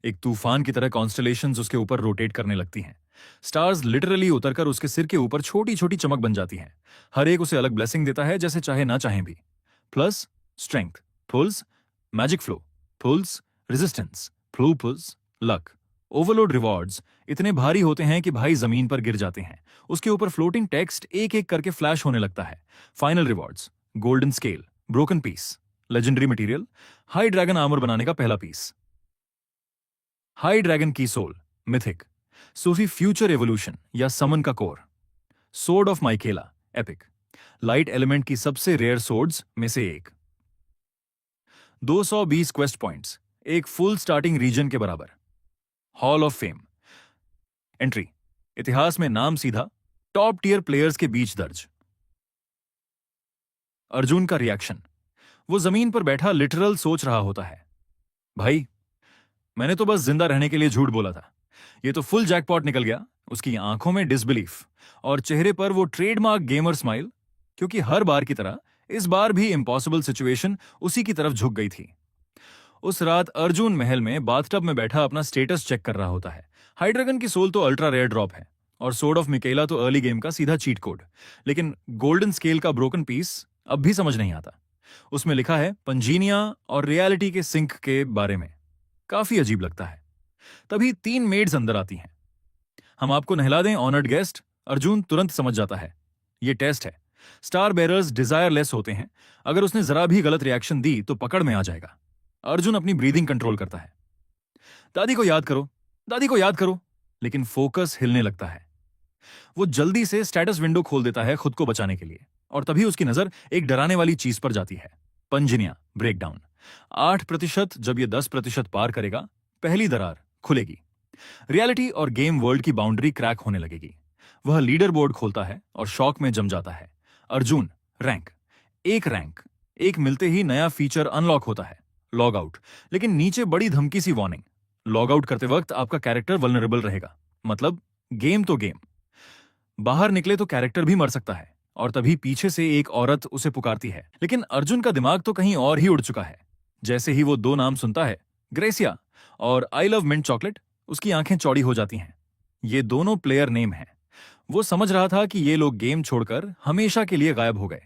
एक तूफान की तरह कॉन्स्टलेशंस उसके ऊपर रोटेट करने लगती हैं। स्टार्स लिटरली उतरकर उसके सिर के ऊपर छोटी छोटी चमक बन जाती हैं। हर एक उसे अलग ब्लेसिंग देता है, जैसे चाहे ना चाहें भी। Plus strength pulls, magic flow pulls, resistance flow pulls, luck, overload rewards इतने भारी होते हैं कि भाई जमीन पर गिर जाते हैं। उसके ऊपर फ्लोटिंग टेक्स्ट एक एक करके फ्लैश होने लगता है। Final rewards, golden scale, broken piece, legendary material, high dragon armour बनाने का पहला पीस, हाई ड्रैगन की सोल, मिथिक, सूफी फ्यूचर एवोल्यूशन या समन का core, sword of Michaela, epic, light element की सबसे रेयर सोर्ड्स में से एक, 220 क्वेस्ट पॉइंट्स, एक फुल स्टार्टिंग रीजन के बराबर, हॉल ऑफ फेम, एंट्री, इतिहास में नाम सीधा, टॉप टियर प्लेयर्स के बीच दर्ज। अर्जुन का रिएक्शन, वो जमीन पर बैठा लिटरल सोच रहा होता है, भाई मैंने तो बस जिंदा रहने के लिए झूठ बोला था, ये तो फुल जैकपॉट निकल गया। उसकी आंखों में डिसबिलीफ और चेहरे पर वो ट्रेडमार्क गेमर स्माइल, क्योंकि हर बार की तरह इस बार भी इम्पॉसिबल सिचुएशन उसी की तरफ झुक गई थी। उस रात अर्जुन महल में बाथटब में बैठा अपना स्टेटस चेक कर रहा होता है। हाइड्रैगन की सोल तो अल्ट्रा रेयर ड्रॉप है, और सोर्ड ऑफ मिकेला तो अर्ली गेम का सीधा चीट कोड। लेकिन गोल्डन स्केल का ब्रोकन पीस अब भी समझ नहीं आता। उसमें लिखा है पंजीनिया और रियलिटी के सिंक के बारे में। काफी अजीब लगता है। तभी 3 मेड्स अंदर आती हैं। हम आपको नहला दें ऑनर्ड गेस्ट। अर्जुन तुरंत समझ जाता है, ये टेस्ट है। स्टार बेरर्स डिजायरलेस होते हैं, अगर उसने जरा भी गलत रिएक्शन दी तो पकड़ में आ जाएगा। अर्जुन अपनी ब्रीदिंग कंट्रोल करता है। दादी को याद करो, दादी को याद करो, लेकिन फोकस हिलने लगता है। वो जल्दी से स्टेटस विंडो खोल देता है खुद को बचाने के लिए। और तभी उसकी नजर एक डराने वाली चीज पर जाती है, पंजनिया ब्रेकडाउन। 8%, जब ये 10% पार करेगा, पहली दरार खुलेगी। रियलिटी और गेम वर्ल्ड की बाउंड्री क्रैक होने लगेगी। वह लीडर बोर्ड खोलता है और शॉक में जम जाता है। अर्जुन रैंक, रैंक एक मिलते ही नया फीचर अनलॉक होता है, लॉग आउट। लेकिन नीचे बड़ी धमकी सी वार्निंग, लॉग आउट करते वक्त आपका कैरेक्टर वल्नरेबल रहेगा। मतलब गेम तो गेम, बाहर निकले तो कैरेक्टर भी मर सकता है। और तभी पीछे से एक औरत उसे पुकारती है, लेकिन अर्जुन का दिमाग तो कहीं और ही उड़ चुका है। जैसे ही वो दो नाम सुनता है, ग्रेसिया और आई लव मिंट चॉकलेट, उसकी आंखें चौड़ी हो जाती हैं। ये दोनों प्लेयर नेम हैं। वो समझ रहा था कि ये लोग गेम छोड़कर हमेशा के लिए गायब हो गए,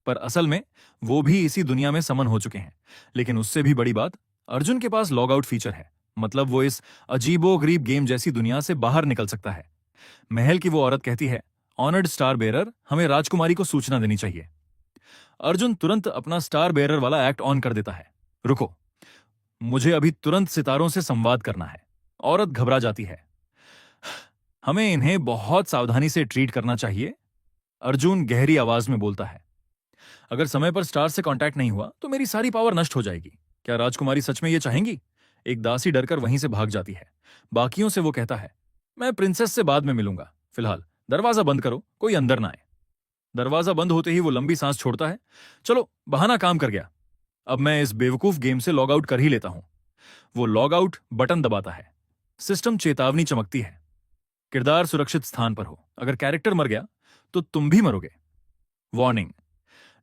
पर असल में वो भी इसी दुनिया में समन हो चुके हैं। लेकिन उससे भी बड़ी बात, अर्जुन के पास लॉग आउट फीचर है। मतलब वो इस अजीबोगरीब गेम जैसी दुनिया से बाहर निकल सकता है। महल की वो औरत कहती है, ऑनर्ड स्टार बेरर, हमें राजकुमारी को सूचना देनी चाहिए। अर्जुन तुरंत अपना स्टार बेरर वाला एक्ट ऑन कर देता है। रुको, मुझे अभी तुरंत सितारों से संवाद करना है। औरत घबरा जाती है। हमें इन्हें बहुत सावधानी से ट्रीट करना चाहिए, अर्जुन गहरी आवाज में बोलता है। अगर समय पर स्टार से कांटेक्ट नहीं हुआ तो मेरी सारी पावर नष्ट हो जाएगी। क्या राजकुमारी सच में ये चाहेंगी? एक दासी डरकर वहीं से भाग जाती है। बाकियों से वो कहता है, मैं प्रिंसेस से बाद में मिलूंगा, फिलहाल दरवाजा बंद करो, कोई अंदर ना आए। दरवाजा बंद होते ही वो लंबी सांस छोड़ता है। चलो, बहाना काम कर गया। अब मैं इस बेवकूफ गेम से लॉग आउट कर ही लेता हूं। वो लॉग आउट बटन दबाता है। सिस्टम चेतावनी चमकती है, किरदार सुरक्षित स्थान पर हो, अगर कैरेक्टर मर गया तो तुम भी मरोगे। वार्निंग।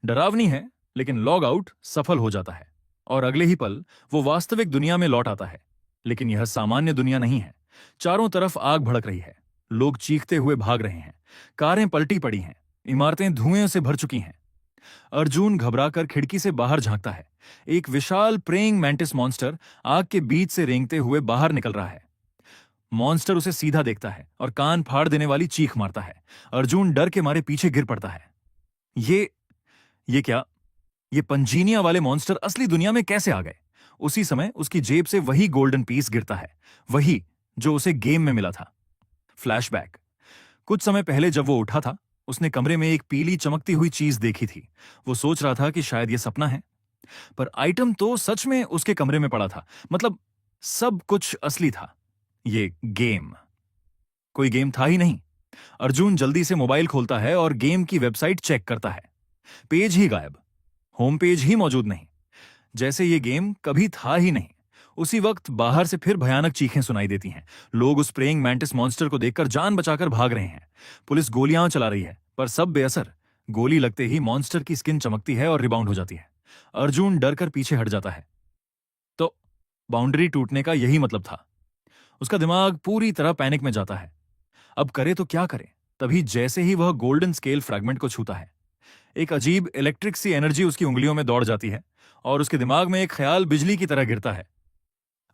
डरावनी है, लेकिन लॉग आउट सफल हो जाता है और अगले ही पल वो वास्तविक दुनिया में लौट आता है। लेकिन यह सामान्य दुनिया नहीं है। चारों तरफ आग भड़क रही है, लोग चीखते हुए भाग रहे हैं, कारें पलटी पड़ी हैं, इमारतें धुएं से भर चुकी हैं। अर्जुन घबराकर खिड़की से बाहर झांकता है। एक विशाल प्रेइंग मैंटिस मॉन्स्टर आग के बीच से रेंगते हुए बाहर निकल रहा है। मॉन्स्टर उसे सीधा देखता है और कान फाड़ देने वाली चीख मारता है। अर्जुन डर के मारे पीछे गिर पड़ता है। ये क्या? ये पंजीनिया वाले मॉन्स्टर असली दुनिया में कैसे आ गए? उसी समय उसकी जेब से वही गोल्डन पीस गिरता है, वही जो उसे गेम में मिला था। फ्लैशबैक। कुछ समय पहले जब वो उठा था, उसने कमरे में एक पीली चमकती हुई चीज देखी थी। वो सोच रहा था कि शायद ये सपना है, पर आइटम तो सच में उसके कमरे में पड़ा था। मतलब सब कुछ असली था। ये गेम कोई गेम था ही नहीं। अर्जुन जल्दी से मोबाइल खोलता है और गेम की वेबसाइट चेक करता है। पेज ही गायब, होम पेज ही मौजूद नहीं, जैसे ये गेम कभी था ही नहीं। उसी वक्त बाहर से फिर भयानक चीखें सुनाई देती हैं। लोग उस प्रेइंग मैंटिस मॉन्स्टर को देखकर जान बचाकर भाग रहे हैं। पुलिस गोलियां चला रही है, पर सब बेअसर। गोली लगते ही मॉन्स्टर की स्किन चमकती है और रिबाउंड हो जाती है। अर्जुन डरकर पीछे हट जाता है। तो बाउंड्री टूटने का यही मतलब था। उसका दिमाग पूरी तरह पैनिक में जाता है। अब करे तो क्या करे? तभी जैसे ही वह गोल्डन स्केल फ्रैगमेंट को छूता है, एक अजीब इलेक्ट्रिक सी एनर्जी उसकी उंगलियों में दौड़ जाती है और उसके दिमाग में एक ख्याल बिजली की तरह गिरता है।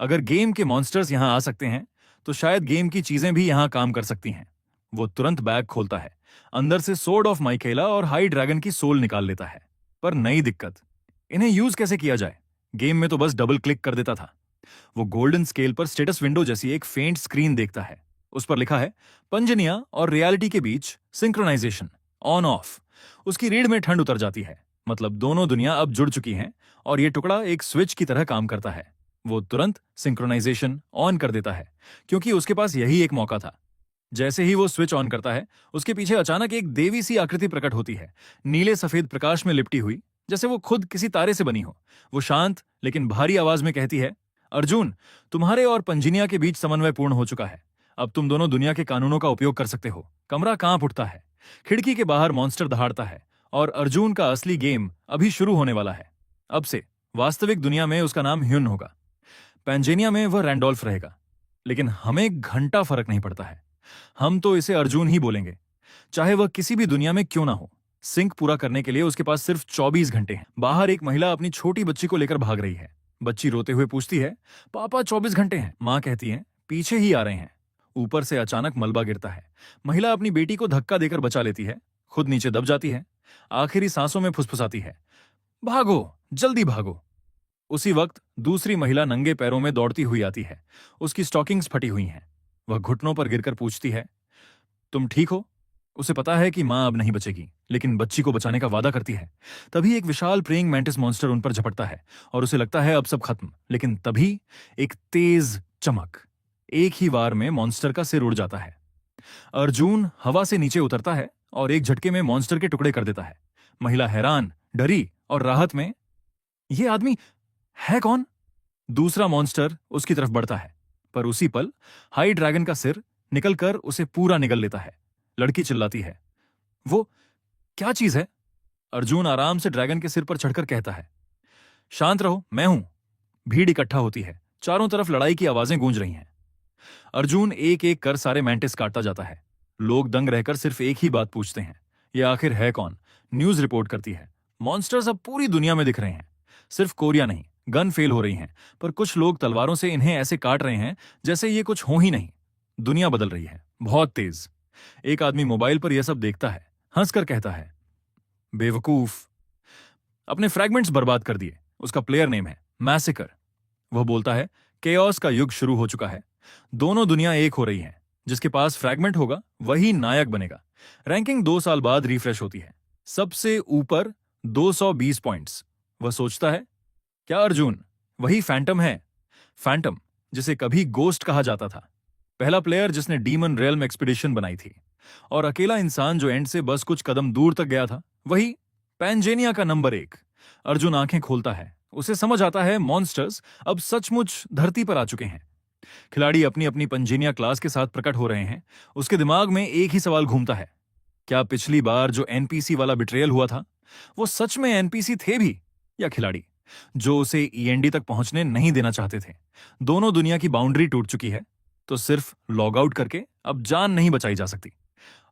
अगर गेम के मॉन्स्टर्स यहां आ सकते हैं, तो शायद गेम की चीजें भी यहां काम कर सकती हैं। वो तुरंत बैग खोलता है, अंदर से सोर्ड ऑफ माइकेला और हाई ड्रैगन की सोल निकाल लेता है। पर नई दिक्कत, इन्हें यूज कैसे किया जाए? गेम में तो बस डबल क्लिक कर देता था। वो गोल्डन स्केल पर स्टेटस विंडो जैसी एक फेंट स्क्रीन देखता है। उस पर लिखा है, पंजनिया और रियलिटी के बीच सिंक्रोनाइजेशन ऑन ऑफ। उसकी रीढ़ में ठंड उतर जाती है। मतलब दोनों दुनिया अब जुड़ चुकी हैं और ये टुकड़ा एक स्विच की तरह काम करता है। वो तुरंत सिंक्रोनाइजेशन ऑन कर देता है, क्योंकि उसके पास यही एक मौका था। जैसे ही वो स्विच ऑन करता है, उसके पीछे अचानक एक देवी सी आकृति प्रकट होती है, नीले सफेद प्रकाश में लिपटी हुई, जैसे वो खुद किसी तारे से बनी हो। वो शांत लेकिन भारी आवाज में कहती है, अर्जुन, तुम्हारे और पंजिनिया के बीच समन्वय पूर्ण हो चुका है। अब तुम दोनों दुनिया के कानूनों का उपयोग कर सकते हो। कमरा कांप उठता है। खिड़की के बाहर मॉन्स्टर दहाड़ता है और अर्जुन का असली गेम अभी शुरू होने वाला है। अब से वास्तविक दुनिया में उसका नाम ह्युन होगा, पैंजेनिया में वह रैंडोल्फ रहेगा। लेकिन हमें घंटा फर्क नहीं पड़ता है, हम तो इसे अर्जुन ही बोलेंगे, चाहे वह किसी भी दुनिया में क्यों ना हो। सिंक पूरा करने के लिए उसके पास सिर्फ 24 घंटे हैं। बाहर एक महिला अपनी छोटी बच्ची को लेकर भाग रही है। बच्ची रोते हुए पूछती है, पापा 24 घंटे हैं। माँ कहती है, पीछे ही आ रहे हैं। ऊपर से अचानक मलबा गिरता है। महिला अपनी बेटी को धक्का देकर बचा लेती है, खुद नीचे दब जाती है। आखिरी सांसों में फुसफुसाती है, भागो, जल्दी भागो। उसी वक्त दूसरी महिला नंगे पैरों में दौड़ती हुई आती है। उसकी स्टॉकिंग्स फटी हुई हैं। वह घुटनों पर गिरकर पूछती है, तुम ठीक हो? उसे पता है कि मां अब नहीं बचेगी, लेकिन बच्ची को बचाने का वादा करती है। तभी एक विशाल प्रेइंग मैंटिस मॉन्स्टर उन पर झपटता है और उसे लगता है अब सब खत्म। लेकिन तभी एक तेज चमक, एक ही वार में मॉन्स्टर का सिर उड़ जाता है। अर्जुन हवा से नीचे उतरता है और एक झटके में मॉन्स्टर के टुकड़े कर देता है। महिला हैरान, डरी और राहत में, यह आदमी है कौन? दूसरा मॉन्स्टर उसकी तरफ बढ़ता है, पर उसी पल हाई ड्रैगन का सिर निकलकर उसे पूरा निगल लेता है। लड़की चिल्लाती है, वो क्या चीज है? अर्जुन आराम से ड्रैगन के सिर पर चढ़कर कहता है, शांत रहो, मैं हूं। भीड़ इकट्ठा होती है, चारों तरफ लड़ाई की आवाजें गूंज रही हैं। अर्जुन एक एक कर सारे मैंटिस काटता जाता है। लोग दंग रहकर सिर्फ एक ही बात पूछते हैं, यह आखिर है कौन? न्यूज रिपोर्ट करती है, मॉन्स्टर्स अब पूरी दुनिया में दिख रहे हैं। सिर्फ कोरिया नहीं, गन फेल हो रही हैं, पर कुछ लोग तलवारों से इन्हें ऐसे काट रहे हैं जैसे ये कुछ हो ही नहीं। दुनिया बदल रही है, बहुत तेज। एक आदमी मोबाइल पर यह सब देखता है, हंसकर कहता है, बेवकूफ, अपने फ्रैगमेंट्स बर्बाद कर दिए। उसका प्लेयर नेम है मैसेकर। वह बोलता है, केओस का युग शुरू हो चुका है। दोनों दुनिया एक हो रही हैं। जिसके पास फ्रैगमेंट होगा वही नायक बनेगा। रैंकिंग 2 साल बाद रिफ्रेश होती है। सबसे ऊपर 220 पॉइंट्स। वह सोचता है, क्या अर्जुन वही फैंटम है? फैंटम जिसे कभी गोस्ट कहा जाता था, पहला प्लेयर जिसने डीमन रेल्म एक्सपीडिशन बनाई थी, और अकेला इंसान जो एंड से बस कुछ कदम दूर तक गया था, वही पैंजेनिया का नंबर 1। अर्जुन आंखें खोलता है। उसे समझ आता है मॉन्स्टर्स अब सचमुच धरती पर आ चुके हैं। खिलाड़ी अपनी अपनी पंजेनिया क्लास के साथ प्रकट हो रहे हैं। उसके दिमाग में एक ही सवाल घूमता है, क्या पिछली बार जो एनपीसी वाला बिट्रेयल हुआ था वो सच में एनपीसी थे भी, या खिलाड़ी जो उसे ईएनडी तक पहुंचने नहीं देना चाहते थे? दोनों दुनिया की बाउंड्री टूट चुकी है, तो सिर्फ लॉग आउट करके अब जान नहीं बचाई जा सकती।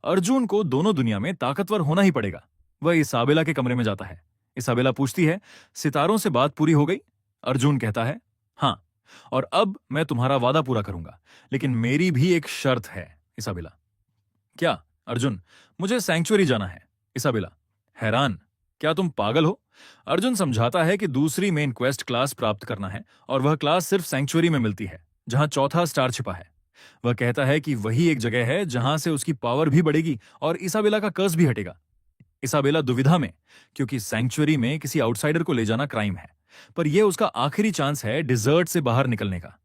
अर्जुन को दोनों दुनिया में ताकतवर होना ही पड़ेगा। वह इसाबेला के कमरे में जाता है। इसाबेला पूछती है, सितारों से बात पूरी हो गई? अर्जुन कहता है, हां, और अब मैं तुम्हारा वादा पूरा करूंगा, लेकिन मेरी भी एक शर्त है। इसाबेला, क्या? अर्जुन, मुझे सैंक्चुअरी जाना है। इसाबेला हैरान, क्या तुम पागल हो? अर्जुन समझाता है कि दूसरी मेन क्वेस्ट क्लास प्राप्त करना है, और वह क्लास सिर्फ सैंक्चुअरी में मिलती है, जहां चौथा स्टार छिपा है। वह कहता है कि वही एक जगह है जहां से उसकी पावर भी बढ़ेगी और इसाबेला का कर्स भी हटेगा। इसाबेला दुविधा में, क्योंकि सैंक्चुअरी में किसी आउटसाइडर को ले जाना क्राइम है, पर यह उसका आखिरी चांस है डिजर्ट से बाहर निकलने का।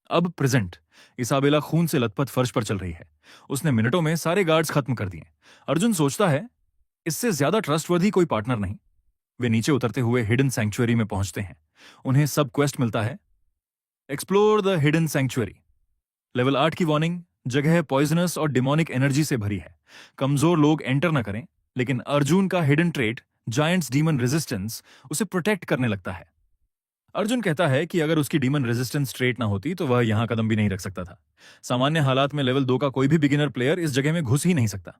अब प्रेजेंट इसाबेला खून से लथपथ फर्श पर चल रही है। उसने मिनटों में सारे गार्ड्स खत्म कर दिए। अर्जुन सोचता है, इससे ज्यादा ट्रस्टवर्दी कोई पार्टनर नहीं। वे नीचे उतरते हुए हिडन सैंक्चुअरी में पहुंचते हैं। उन्हें सब क्वेस्ट मिलता है, explore the hidden sanctuary. Level 8 की वार्निंग, जगह पॉइजनस और डिमोनिक एनर्जी से भरी है, कमजोर लोग एंटर न करें। लेकिन अर्जुन का hidden trait giants demon resistance उसे प्रोटेक्ट करने लगता है। अर्जुन कहता है कि अगर उसकी डीमन रेजिस्टेंस ट्रेट ना होती तो वह यहां कदम भी नहीं रख सकता था। सामान्य हालात में लेवल 2 का कोई भी बिगिनर प्लेयर इस जगह में घुस ही नहीं सकता।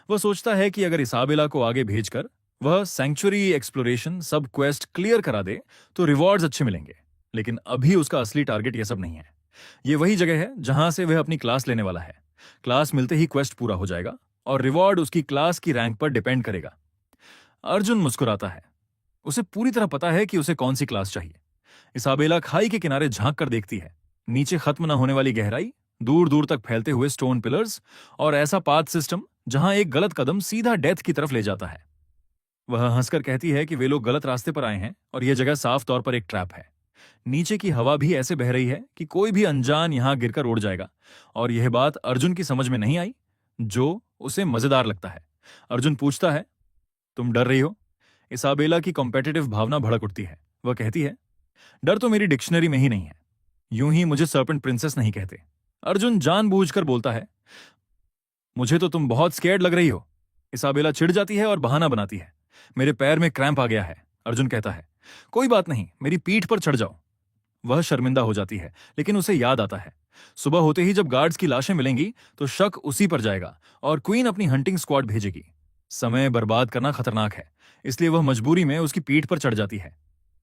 वह सोचता है कि अगर इसाबेला को आगे भेजकर वह सैंक्चुअरी एक्सप्लोरेशन सब क्वेस्ट क्लियर करा दे तो रिवॉर्ड्स अच्छे मिलेंगे। लेकिन अभी उसका असली टारगेट यह सब नहीं है। यह वही जगह है जहां से वह अपनी क्लास लेने वाला है। क्लास मिलते ही क्वेस्ट पूरा हो जाएगा और रिवॉर्ड उसकी क्लास की रैंक पर डिपेंड करेगा। अर्जुन मुस्कुराता है। उसे पूरी तरह पता है कि उसे कौन सी क्लास चाहिए। इसाबेला खाई के किनारे झांक कर देखती है। नीचे खत्म न होने वाली गहराई, दूर दूर तक फैलते हुए स्टोन पिलर्स, और ऐसा पाथ सिस्टम जहां एक गलत कदम सीधा डेथ की तरफ ले जाता है। वह हंसकर कहती है कि वे लोग गलत रास्ते पर आए हैं और यह जगह साफ तौर पर एक ट्रैप है। नीचे की हवा भी ऐसे बह रही है कि कोई भी अनजान यहां गिरकर उड़ जाएगा। और यह बात अर्जुन की समझ में नहीं आई, जो उसे मजेदार लगता है। अर्जुन पूछता है, तुम डर रही हो? इसाबेला की कॉम्पिटिटिव भावना भड़क उठती है। वह कहती है, डर तो मेरी डिक्शनरी में ही नहीं है। यूं ही मुझे सर्पेंट प्रिंसेस नहीं कहते। अर्जुन जानबूझकर बोलता है, मुझे तो तुम बहुत स्कैर्ड लग रही हो। इसाबेला चिढ़ जाती है और बहाना बनाती है, मेरे पैर में क्रैम्प आ गया है। अर्जुन कहता है, कोई बात नहीं, मेरी पीठ पर चढ़ जाओ। वह शर्मिंदा हो जाती है, लेकिन उसे याद आता है, सुबह होते ही जब गार्ड्स की लाशें मिलेंगी तो शक उसी पर जाएगा और क्वीन अपनी हंटिंग स्क्वाड भेजेगी। समय बर्बाद करना खतरनाक है, इसलिए वह मजबूरी में उसकी पीठ पर चढ़ जाती है।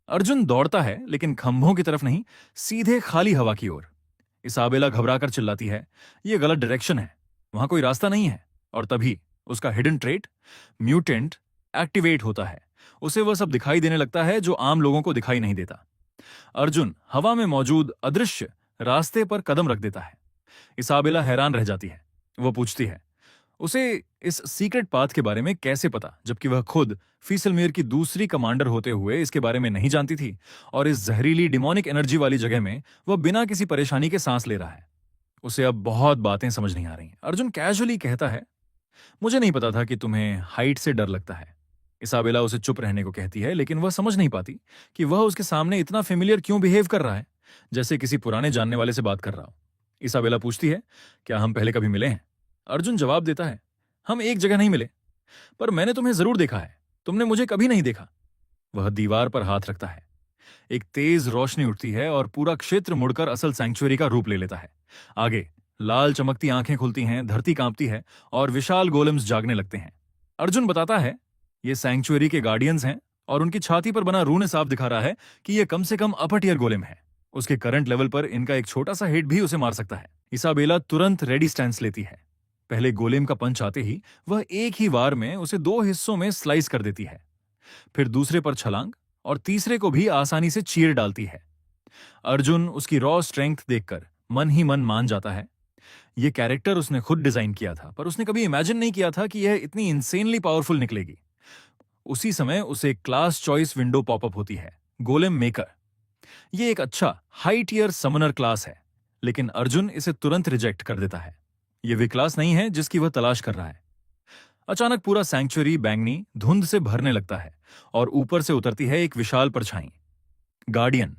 अर्जुन दौड़ता है, लेकिन खंभों की तरफ नहीं, सीधे खाली हवा की ओर। इसाबेला घबराकर चिल्लाती है, यह गलत डायरेक्शन है, वहां कोई रास्ता नहीं है। और तभी उसका हिडन ट्रेट म्यूटेंट एक्टिवेट होता है। उसे वह सब दिखाई देने लगता है जो आम लोगों को दिखाई नहीं देता। अर्जुन हवा में मौजूद अदृश्य रास्ते पर कदम रख देता है। इसाबेला हैरान रह जाती है। वह पूछती है, उसे इस सीक्रेट पाथ के बारे में कैसे पता, जबकि वह खुद फीसलमेर की दूसरी कमांडर होते हुए इसके बारे में नहीं जानती थी, और इस जहरीली डिमोनिक एनर्जी वाली जगह में वह बिना किसी परेशानी के सांस ले रहा है। उसे अब बहुत बातें समझ नहीं आ रही। अर्जुन कैजुअली कहता है, मुझे नहीं पता था कि तुम्हें हाइट से डर लगता है। इसाबेला उसे चुप रहने को कहती है, लेकिन वह समझ नहीं पाती कि वह उसके सामने इतना फेमिलियर क्यों बिहेव कर रहा है, जैसे किसी पुराने जानने वाले से बात कर रहा हो। इसाबेला पूछती है, क्या हम पहले कभी मिले हैं? अर्जुन जवाब देता है, हम एक जगह नहीं मिले, पर मैंने तुम्हें जरूर देखा है। तुमने मुझे कभी नहीं देखा। वह दीवार पर हाथ रखता है। एक तेज रोशनी उठती है और पूरा क्षेत्र मुड़कर असल सैंक्चुअरी का रूप ले लेता है। आगे लाल चमकती आंखें खुलती हैं, धरती कांपती है और विशाल गोलेम्स जागने लगते हैं। अर्जुन बताता है, ये सैंक्चुअरी के गार्डियंस हैं और उनकी छाती पर बना रून साफ दिखा रहा है कि ये कम से कम अपर टियर गोलेम है। उसके करंट लेवल पर इनका एक छोटा सा हिट भी उसे मार सकता है। इसाबेला तुरंत रेडी स्टैंस लेती है। पहले गोलेम का पंच आते ही वह एक ही वार में उसे 2 हिस्सों में स्लाइस कर देती है, फिर दूसरे पर छलांग और तीसरे को भी आसानी से चीर डालती है। अर्जुन उसकी रॉ स्ट्रेंथ देखकर मन ही मन मान जाता है। यह कैरेक्टर उसने खुद डिजाइन किया था, पर उसने कभी इमेजिन नहीं किया था कि यह इतनी इंसेनली पावरफुल निकलेगी। उसी समय उसे क्लास चॉइस विंडो पॉपअप होती है, गोलेम मेकर। यह एक अच्छा हाई टियर समनर क्लास है, लेकिन अर्जुन इसे तुरंत रिजेक्ट कर देता है। यह वे क्लास नहीं है जिसकी वह तलाश कर रहा है। अचानक पूरा सैंक्चुअरी बैंगनी धुंध से भरने लगता है और ऊपर से उतरती है एक विशाल परछाई। गार्डियन,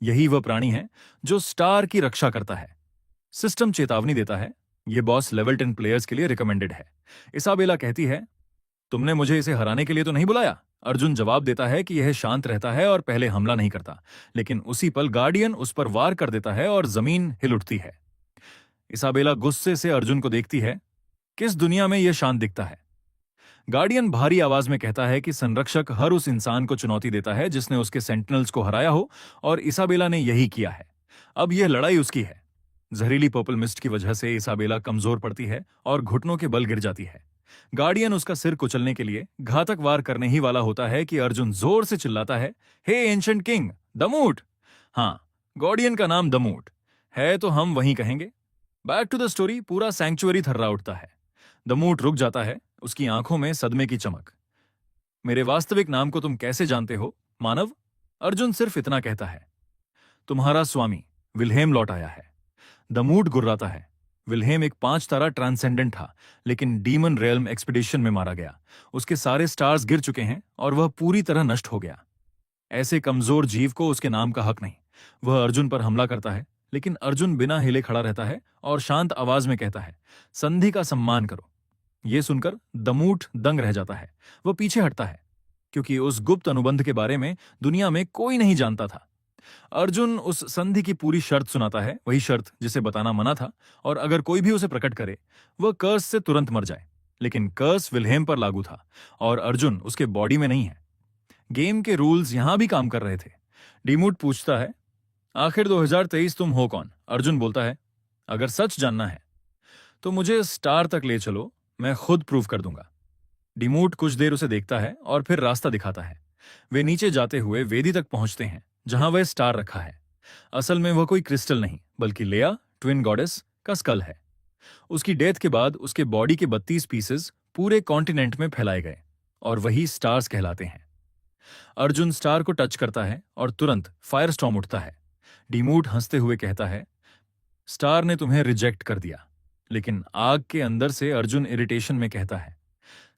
यही वह प्राणी है जो स्टार की रक्षा करता है। सिस्टम चेतावनी देता है, यह बॉस लेवल 10 प्लेयर्स के लिए रिकमेंडेड है। इसाबेला कहती है, तुमने मुझे इसे हराने के लिए तो नहीं बुलाया? अर्जुन जवाब देता है कि यह शांत रहता है और पहले हमला नहीं करता, लेकिन उसी पल गार्डियन उस पर वार कर देता है और जमीन हिल उठती है। इसाबेला गुस्से से अर्जुन को देखती है, किस दुनिया में यह शांत दिखता है? गार्डियन भारी आवाज में कहता है कि संरक्षक हर उस इंसान को चुनौती देता है जिसने उसके सेंटिनल्स को हराया हो, और इसाबेला ने यही किया है। अब यह लड़ाई उसकी है। जहरीली पर्पल मिस्ट की वजह से इसाबेला कमजोर पड़ती है और घुटनों के बल गिर जाती है। गार्डियन उसका सिर कुचलने के लिए घातक वार करने ही वाला होता है कि अर्जुन जोर से चिल्लाता है, हे एंशंट किंग दमूट। हाँ, गार्डियन का नाम दमूट है, तो हम वहीं कहेंगे। Back to the story. पूरा सैंक्चुअरी थर्रा उठता है। दमूट रुक जाता है, उसकी आंखों में सदमे की चमक। मेरे वास्तविक नाम को तुम कैसे जानते हो, मानव? अर्जुन सिर्फ इतना कहता है, तुम्हारा स्वामी विल्हेम लौट आया है। दमूट गुर्राता है। विल्हेम एक 5 तारा ट्रांसेंडेंट था, लेकिन डीमन रेल्म एक्सपीडिशन में मारा गया। उसके सारे स्टार्स गिर चुके हैं और वह पूरी तरह नष्ट हो गया। ऐसे कमजोर जीव को उसके नाम का हक नहीं। वह अर्जुन पर हमला करता है, लेकिन अर्जुन बिना हिले खड़ा रहता है और शांत आवाज में कहता है, संधि का सम्मान करो। यह सुनकर दमूट दंग रह जाता है। वह पीछे हटता है, क्योंकि उस गुप्त अनुबंध के बारे में दुनिया में कोई नहीं जानता था। अर्जुन उस संधि की पूरी शर्त सुनाता है, वही शर्त जिसे बताना मना था, और अगर कोई भी उसे प्रकट करे वह कर्स से तुरंत मर जाए। लेकिन कर्स विल्हेम पर लागू था और अर्जुन उसके बॉडी में नहीं है। गेम के रूल्स यहां भी काम कर रहे थे। डीमूट पूछता है, आखिर 2023 तुम हो कौन? अर्जुन बोलता है, अगर सच जानना है तो मुझे स्टार तक ले चलो, मैं खुद प्रूव कर दूंगा। डीमूट कुछ देर उसे देखता है और फिर रास्ता दिखाता है। वे नीचे जाते हुए वेदी तक पहुंचते हैं, जहां वह स्टार रखा है। असल में वह कोई क्रिस्टल नहीं, बल्कि लेया, ट्विन गॉडेस का स्कल है। उसकी डेथ के बाद उसके बॉडी के 32 पीसेस पूरे कॉन्टिनेंट में फैलाए गए, और वही स्टार्स कहलाते हैं। अर्जुन स्टार को टच करता है और तुरंत फायर स्टॉर्म उठता है। डीमूट हंसते हुए कहता है, स्टार ने तुम्हें रिजेक्ट कर दिया। लेकिन आग के अंदर से अर्जुन इरिटेशन में कहता है,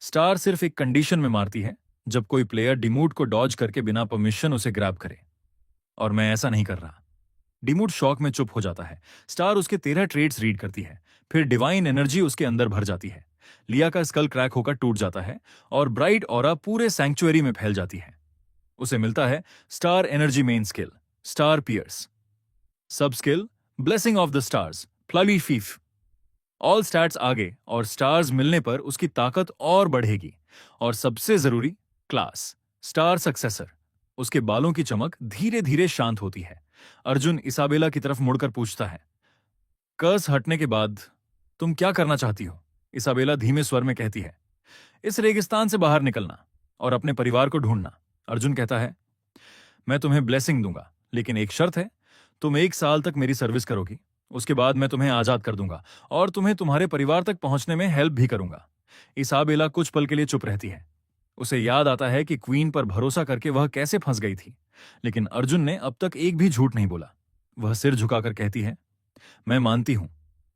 स्टार सिर्फ एक कंडीशन में मारती है, जब कोई प्लेयर डीमूट को डॉज करके बिना परमिशन उसे ग्रैब करे, और मैं ऐसा नहीं कर रहा। डीमूट शॉक में चुप हो जाता है। स्टार उसके 13 ट्रेड्स रीड करती है, फिर डिवाइन एनर्जी उसके अंदर भर जाती है। लिया का स्कल क्रैक होकर टूट जाता है और ब्राइट ऑरा पूरे सैंक्चुअरी में फैल जाती है। उसे मिलता है star energy main skill, star pierce. Sub skill, blessing of the stars, fully fief. All stats आगे, और स्टार्स मिलने पर उसकी ताकत और बढ़ेगी। और सबसे जरूरी, क्लास, स्टार सक्सेसर। उसके बालों की चमक धीरे धीरे शांत होती है। अर्जुन इसाबेला की तरफ मुड़कर पूछता है, कर्स हटने के बाद तुम क्या करना चाहती हो? इसाबेला धीमे स्वर में कहती है, इस रेगिस्तान से बाहर निकलना और अपने परिवार को ढूंढना। अर्जुन कहता है, मैं तुम्हें ब्लेसिंग दूंगा, लेकिन एक शर्त है, तुम 1 साल तक मेरी सर्विस करोगी। उसके बाद मैं तुम्हें आजाद कर दूंगा और तुम्हें तुम्हारे परिवार तक पहुंचने में हेल्प भी करूंगा। इसाबेला कुछ पल के लिए चुप रहती है। उसे याद आता है कि क्वीन पर भरोसा करके वह कैसे फंस गई थी। लेकिन अर्जुन ने अब तक एक भी झूठ नहीं बोला। वह सिर झुकाकर कहती है, मैं मानती हूं।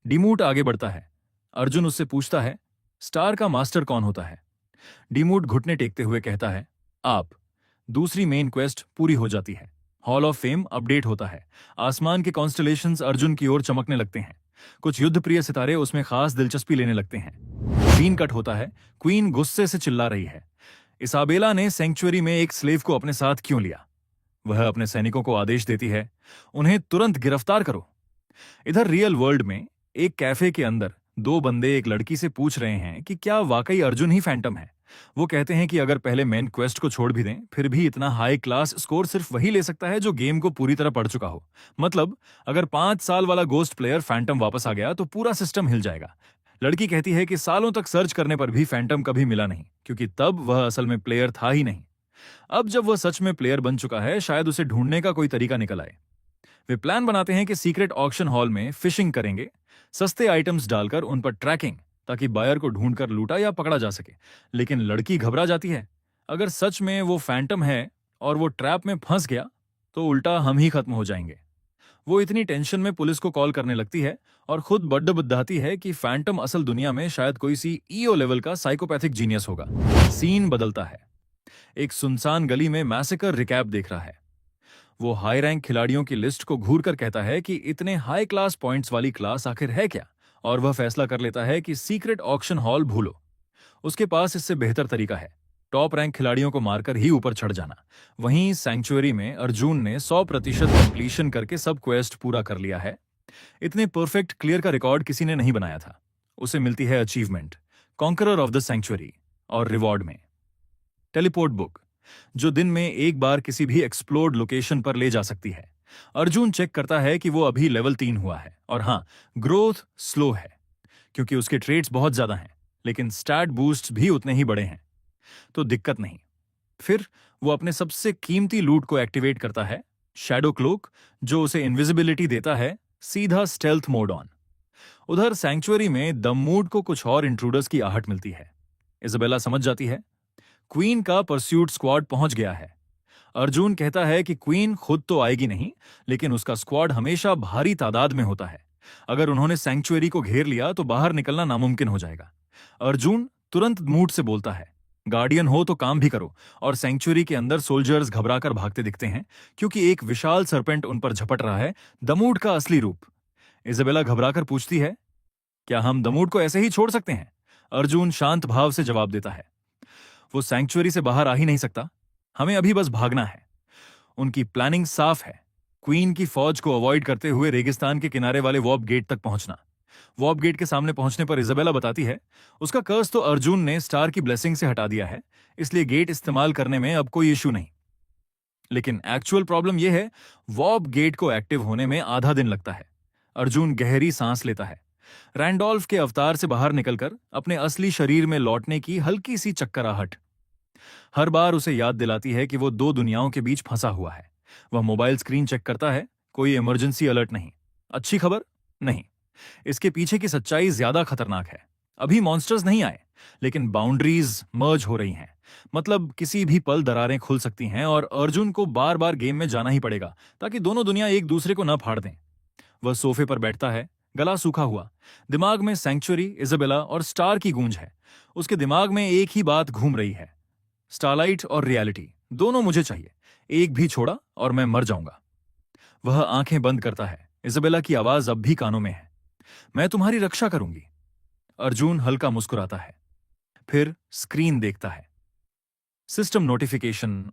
डिमूट आगे बढ़ता है। अर्जुन उससे पूछता है, स्टार का मास्टर कौन होता है? डिमूट घुटने टेकते हुए कहता है, आप। दूसरी मेन क्वेस्ट पूरी हो जाती है। हॉल ऑफ फेम अपडेट होता है। आसमान के कॉन्स्टलेशंस अर्जुन की ओर चमकने लगते हैं। कुछ युद्ध प्रिय सितारे उसमें खास दिलचस्पी लेने लगते हैं। सीन कट होता है। क्वीन गुस्से से चिल्ला रही है। इसाबेला ने सेंचुरी में एक स्लेव को अपने साथ क्यों लिया? वह अपने सैनिकों को आदेश देती है, उन्हें तुरंत गिरफ्तार करो। इधर रियल वर्ल्ड में एक कैफे के अंदर दो बंदे एक लड़की से पूछ रहे हैं कि क्या वाकई अर्जुन ही फैंटम है। वो कहते हैं कि अगर पहले मेन क्वेस्ट को छोड़ भी दें, फिर भी इतना हाई क्लास स्कोर सिर्फ वही ले सकता है जो गेम को पूरी तरह पढ़ चुका हो। मतलब अगर 5 साल वाला गोस्ट प्लेयर फैंटम वापस आ गया तो पूरा सिस्टम हिल जाएगा। लड़की कहती है कि सालों तक सर्च करने पर भी फैंटम कभी मिला नहीं, क्योंकि तब वह असल में प्लेयर था ही नहीं। अब जब वह सच में प्लेयर बन चुका है, शायद उसे ढूंढने का कोई तरीका निकल आए। वे प्लान बनाते हैं कि सीक्रेट ऑक्शन हॉल में फिशिंग करेंगे, सस्ते आइटम्स डालकर उन पर ट्रैकिंग, ताकि बायर को ढूंढकर लूटा या पकड़ा जा सके। लेकिन लड़की घबरा जाती है। अगर सच में वो फैंटम है और वो ट्रैप में फंस गया तो उल्टा हम ही खत्म हो जाएंगे। वो इतनी टेंशन में पुलिस को कॉल करने लगती है और खुद बड्ड-बुद्धाती है कि फैंटम असल दुनिया में शायद कोई सी ईओ लेवल का साइकोपैथिक जीनियस होगा। सीन बदलता है। एक सुनसान गली में मैसेकर रिकैप देख रहा है। वो हाई रैंक खिलाड़ियों की लिस्ट को घूर कर कहता है कि इतने हाई क्लास पॉइंट्स वाली क्लास आखिर है क्या, और वह फैसला कर लेता है कि सीक्रेट ऑक्शन हॉल भूलो। उसके पास इससे बेहतर तरीका है, टॉप रैंक खिलाड़ियों को मारकर ही ऊपर चढ़ जाना। वहीं सैंक्चुअरी में अर्जुन ने 100% कंप्लीशन करके सब क्वेस्ट पूरा कर लिया है। इतने परफेक्ट क्लियर का रिकॉर्ड किसी ने नहीं बनाया था। उसे मिलती है achievement, conqueror of the sanctuary, और रिवॉर्ड में टेलीपोर्ट बुक, जो दिन में एक बार किसी भी एक्सप्लोर्ड लोकेशन पर ले जा सकती है। अर्जुन चेक करता है कि वो अभी लेवल 3 हुआ है, और हाँ, ग्रोथ स्लो है क्योंकि उसके ट्रेड्स बहुत ज्यादा हैं, लेकिन स्टैट बूस्ट भी उतने ही बड़े हैं, तो दिक्कत नहीं। फिर वो अपने सबसे कीमती लूट को एक्टिवेट करता है, शैडो क्लोक, जो उसे इनविजिबिलिटी देता है, सीधा स्टेल्थ मोड ऑन। उधर सैंक्चुअरी में दमूड को कुछ और इंट्रूडर्स की आहट मिलती है। इजाबेला समझ जाती है क्वीन का परस्यूट स्क्वाड पहुंच गया है। अर्जुन कहता है कि क्वीन खुद तो आएगी नहीं, लेकिन उसका स्क्वाड हमेशा भारी तादाद में होता है। अगर उन्होंने सैंक्चुअरी को घेर लिया तो बाहर निकलना नामुमकिन हो जाएगा। अर्जुन तुरंत मूड से बोलता है, गार्डियन हो तो काम भी करो, और सैंक्चुअरी के अंदर सोल्जर्स घबराकर भागते दिखते हैं क्योंकि एक विशाल सरपेंट उन पर झपट रहा है, दमूड का असली रूप। इजाबेला घबराकर पूछती है, क्या हम दमूड को ऐसे ही छोड़ सकते हैं? अर्जुन शांत भाव से जवाब देता है, वो सैंक्चुअरी से बाहर आ ही नहीं सकता, हमें अभी बस भागना है। उनकी प्लानिंग साफ है, क्वीन की फौज को अवॉइड करते हुए रेगिस्तान के किनारे वाले वॉर्प गेट तक पहुंचना। वॉर्प गेट के सामने पहुंचने पर इजाबेला बताती है, उसका कर्स तो अर्जुन ने स्टार की ब्लेसिंग से हटा दिया है, इसलिए गेट इस्तेमाल करने में अब कोई इशू नहीं। लेकिन एक्चुअल प्रॉब्लम यह है, वॉर्प गेट को एक्टिव होने में आधा दिन लगता है। अर्जुन गहरी सांस लेता है। रैंडोल्फ के अवतार से बाहर निकलकर अपने असली शरीर में लौटने की हल्की सी चक्कराहट हर बार उसे याद दिलाती है कि वो दो दुनियाओं के बीच फंसा हुआ है। वह मोबाइल स्क्रीन चेक करता है, कोई इमरजेंसी अलर्ट नहीं, अच्छी खबर नहीं। इसके पीछे की सच्चाई ज्यादा खतरनाक है। अभी मॉन्स्टर्स नहीं आए, लेकिन बाउंड्रीज मर्ज हो रही हैं। मतलब किसी भी पल दरारें खुल सकती हैं और अर्जुन को बार बार गेम में जाना ही पड़ेगा ताकि दोनों दुनिया एक दूसरे को न फाड़ दें। वह सोफे पर बैठता है, गला सूखा हुआ। दिमाग में सैंक्चुअरी, इजाबेला और स्टार की गूंज है। उसके दिमाग में एक ही बात घूम रही है, स्टारलाइट और रियलिटी दोनों मुझे चाहिए, एक भी छोड़ा और मैं मर जाऊंगा। वह आंखें बंद करता है। इजाबेला की आवाज अब भी कानों में है, मैं तुम्हारी रक्षा करूंगी। अर्जुन हल्का मुस्कुराता है, फिर स्क्रीन देखता है। System notification,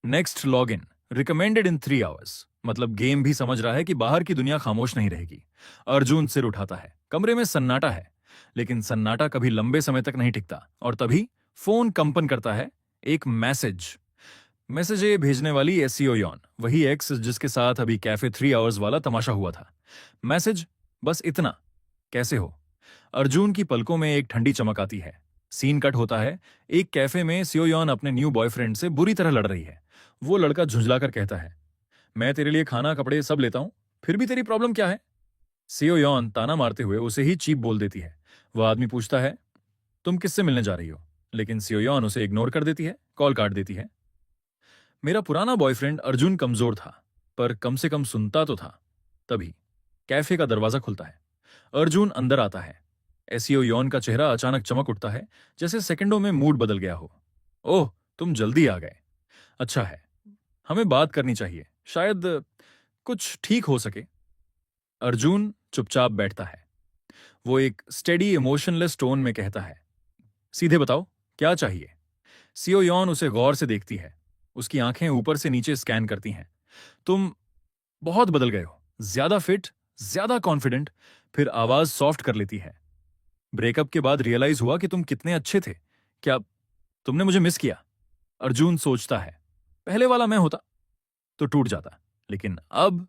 next log in recommended in 3 hours. मतलब गेम भी समझ रहा है कि बाहर की दुनिया खामोश नहीं रहेगी। अर्जुन सिर उठाता है। कमरे में सन्नाटा है, लेकिन सन्नाटा कभी लंबे समय तक नहीं टिकता, और तभी फोन कंपन करता है। एक मैसेज भेजने वाली एसईओ यॉन, वही एक्स जिसके साथ अभी कैफे 3 आवर्स वाला तमाशा हुआ था। मैसेज बस इतना, कैसे हो? अर्जुन की पलकों में एक ठंडी चमक आती है। सीन कट होता है। एक कैफे में सियोयॉन अपने न्यू बॉयफ्रेंड से बुरी तरह लड़ रही है। वो लड़का झुंझलाकर कहता है, मैं तेरे लिए खाना, कपड़े सब लेता हूं, फिर भी तेरी प्रॉब्लम क्या है? सियो यॉन ताना मारते हुए उसे ही चीप बोल देती है। वह आदमी पूछता है, तुम किससे मिलने जा रही हो? लेकिन सियो यॉन उसे इग्नोर कर देती है, कॉल काट देती है। मेरा पुराना बॉयफ्रेंड अर्जुन कमजोर था, पर कम से कम सुनता तो था। तभी कैफे का दरवाजा खुलता है। अर्जुन अंदर आता है। एसियो यॉन का चेहरा अचानक चमक उठता है, जैसे सेकंडों में मूड बदल गया हो। ओह, तुम जल्दी आ गए। अच्छा है, हमें बात करनी चाहिए, शायद कुछ ठीक हो सके। अर्जुन चुपचाप बैठता है। वो एक स्टेडी इमोशनलेस टोन में कहता है, सीधे बताओ, क्या चाहिए? सियो यॉन उसे गौर से देखती है। उसकी आंखें ऊपर से नीचे स्कैन करती हैं। तुम बहुत बदल गए हो, ज्यादा फिट, ज्यादा कॉन्फिडेंट। फिर आवाज सॉफ्ट कर लेती है। ब्रेकअप के बाद रियलाइज हुआ कि तुम कितने अच्छे थे। क्या तुमने मुझे मिस किया? अर्जुन सोचता है, पहले वाला मैं होता तो टूट जाता, लेकिन अब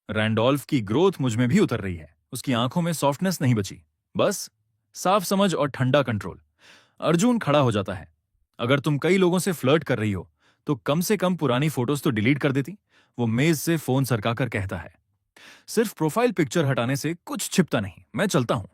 रैंडोल्फ की ग्रोथ मुझ में भी उतर रही है। उसकी आंखों में सॉफ्टनेस नहीं बची, बस साफ समझ और ठंडा कंट्रोल। अर्जुन खड़ा हो जाता है। अगर तुम कई लोगों से फ्लर्ट कर रही हो तो कम से कम पुरानी फोटोज तो डिलीट कर देती। वो मेज से फोन सरकाकर कहता है, सिर्फ प्रोफाइल पिक्चर हटाने से कुछ छिपता नहीं, मैं चलता हूं।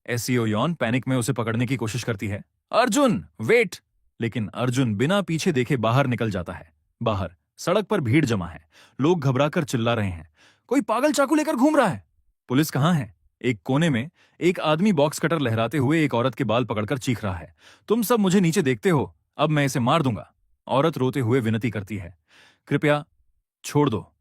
एसियो यॉन पैनिक में उसे पकड़ने की कोशिश करती है। अर्जुन वेट! लेकिन अर्जुन बिना पीछे देखे बाहर निकल जाता है। बाहर सड़क पर भीड़ जमा है। लोग घबराकर चिल्ला रहे हैं, कोई पागल चाकू लेकर घूम रहा है। पुलिस कहां है? एक कोने में एक आदमी बॉक्स कटर लहराते हुए एक औरत के बाल पकड़कर चीख रहा है, तुम सब मुझे नीचे देखते हो, अब मैं इसे मार दूंगा। औरत रोते हुए विनती करती है, कृपया छोड़ दो,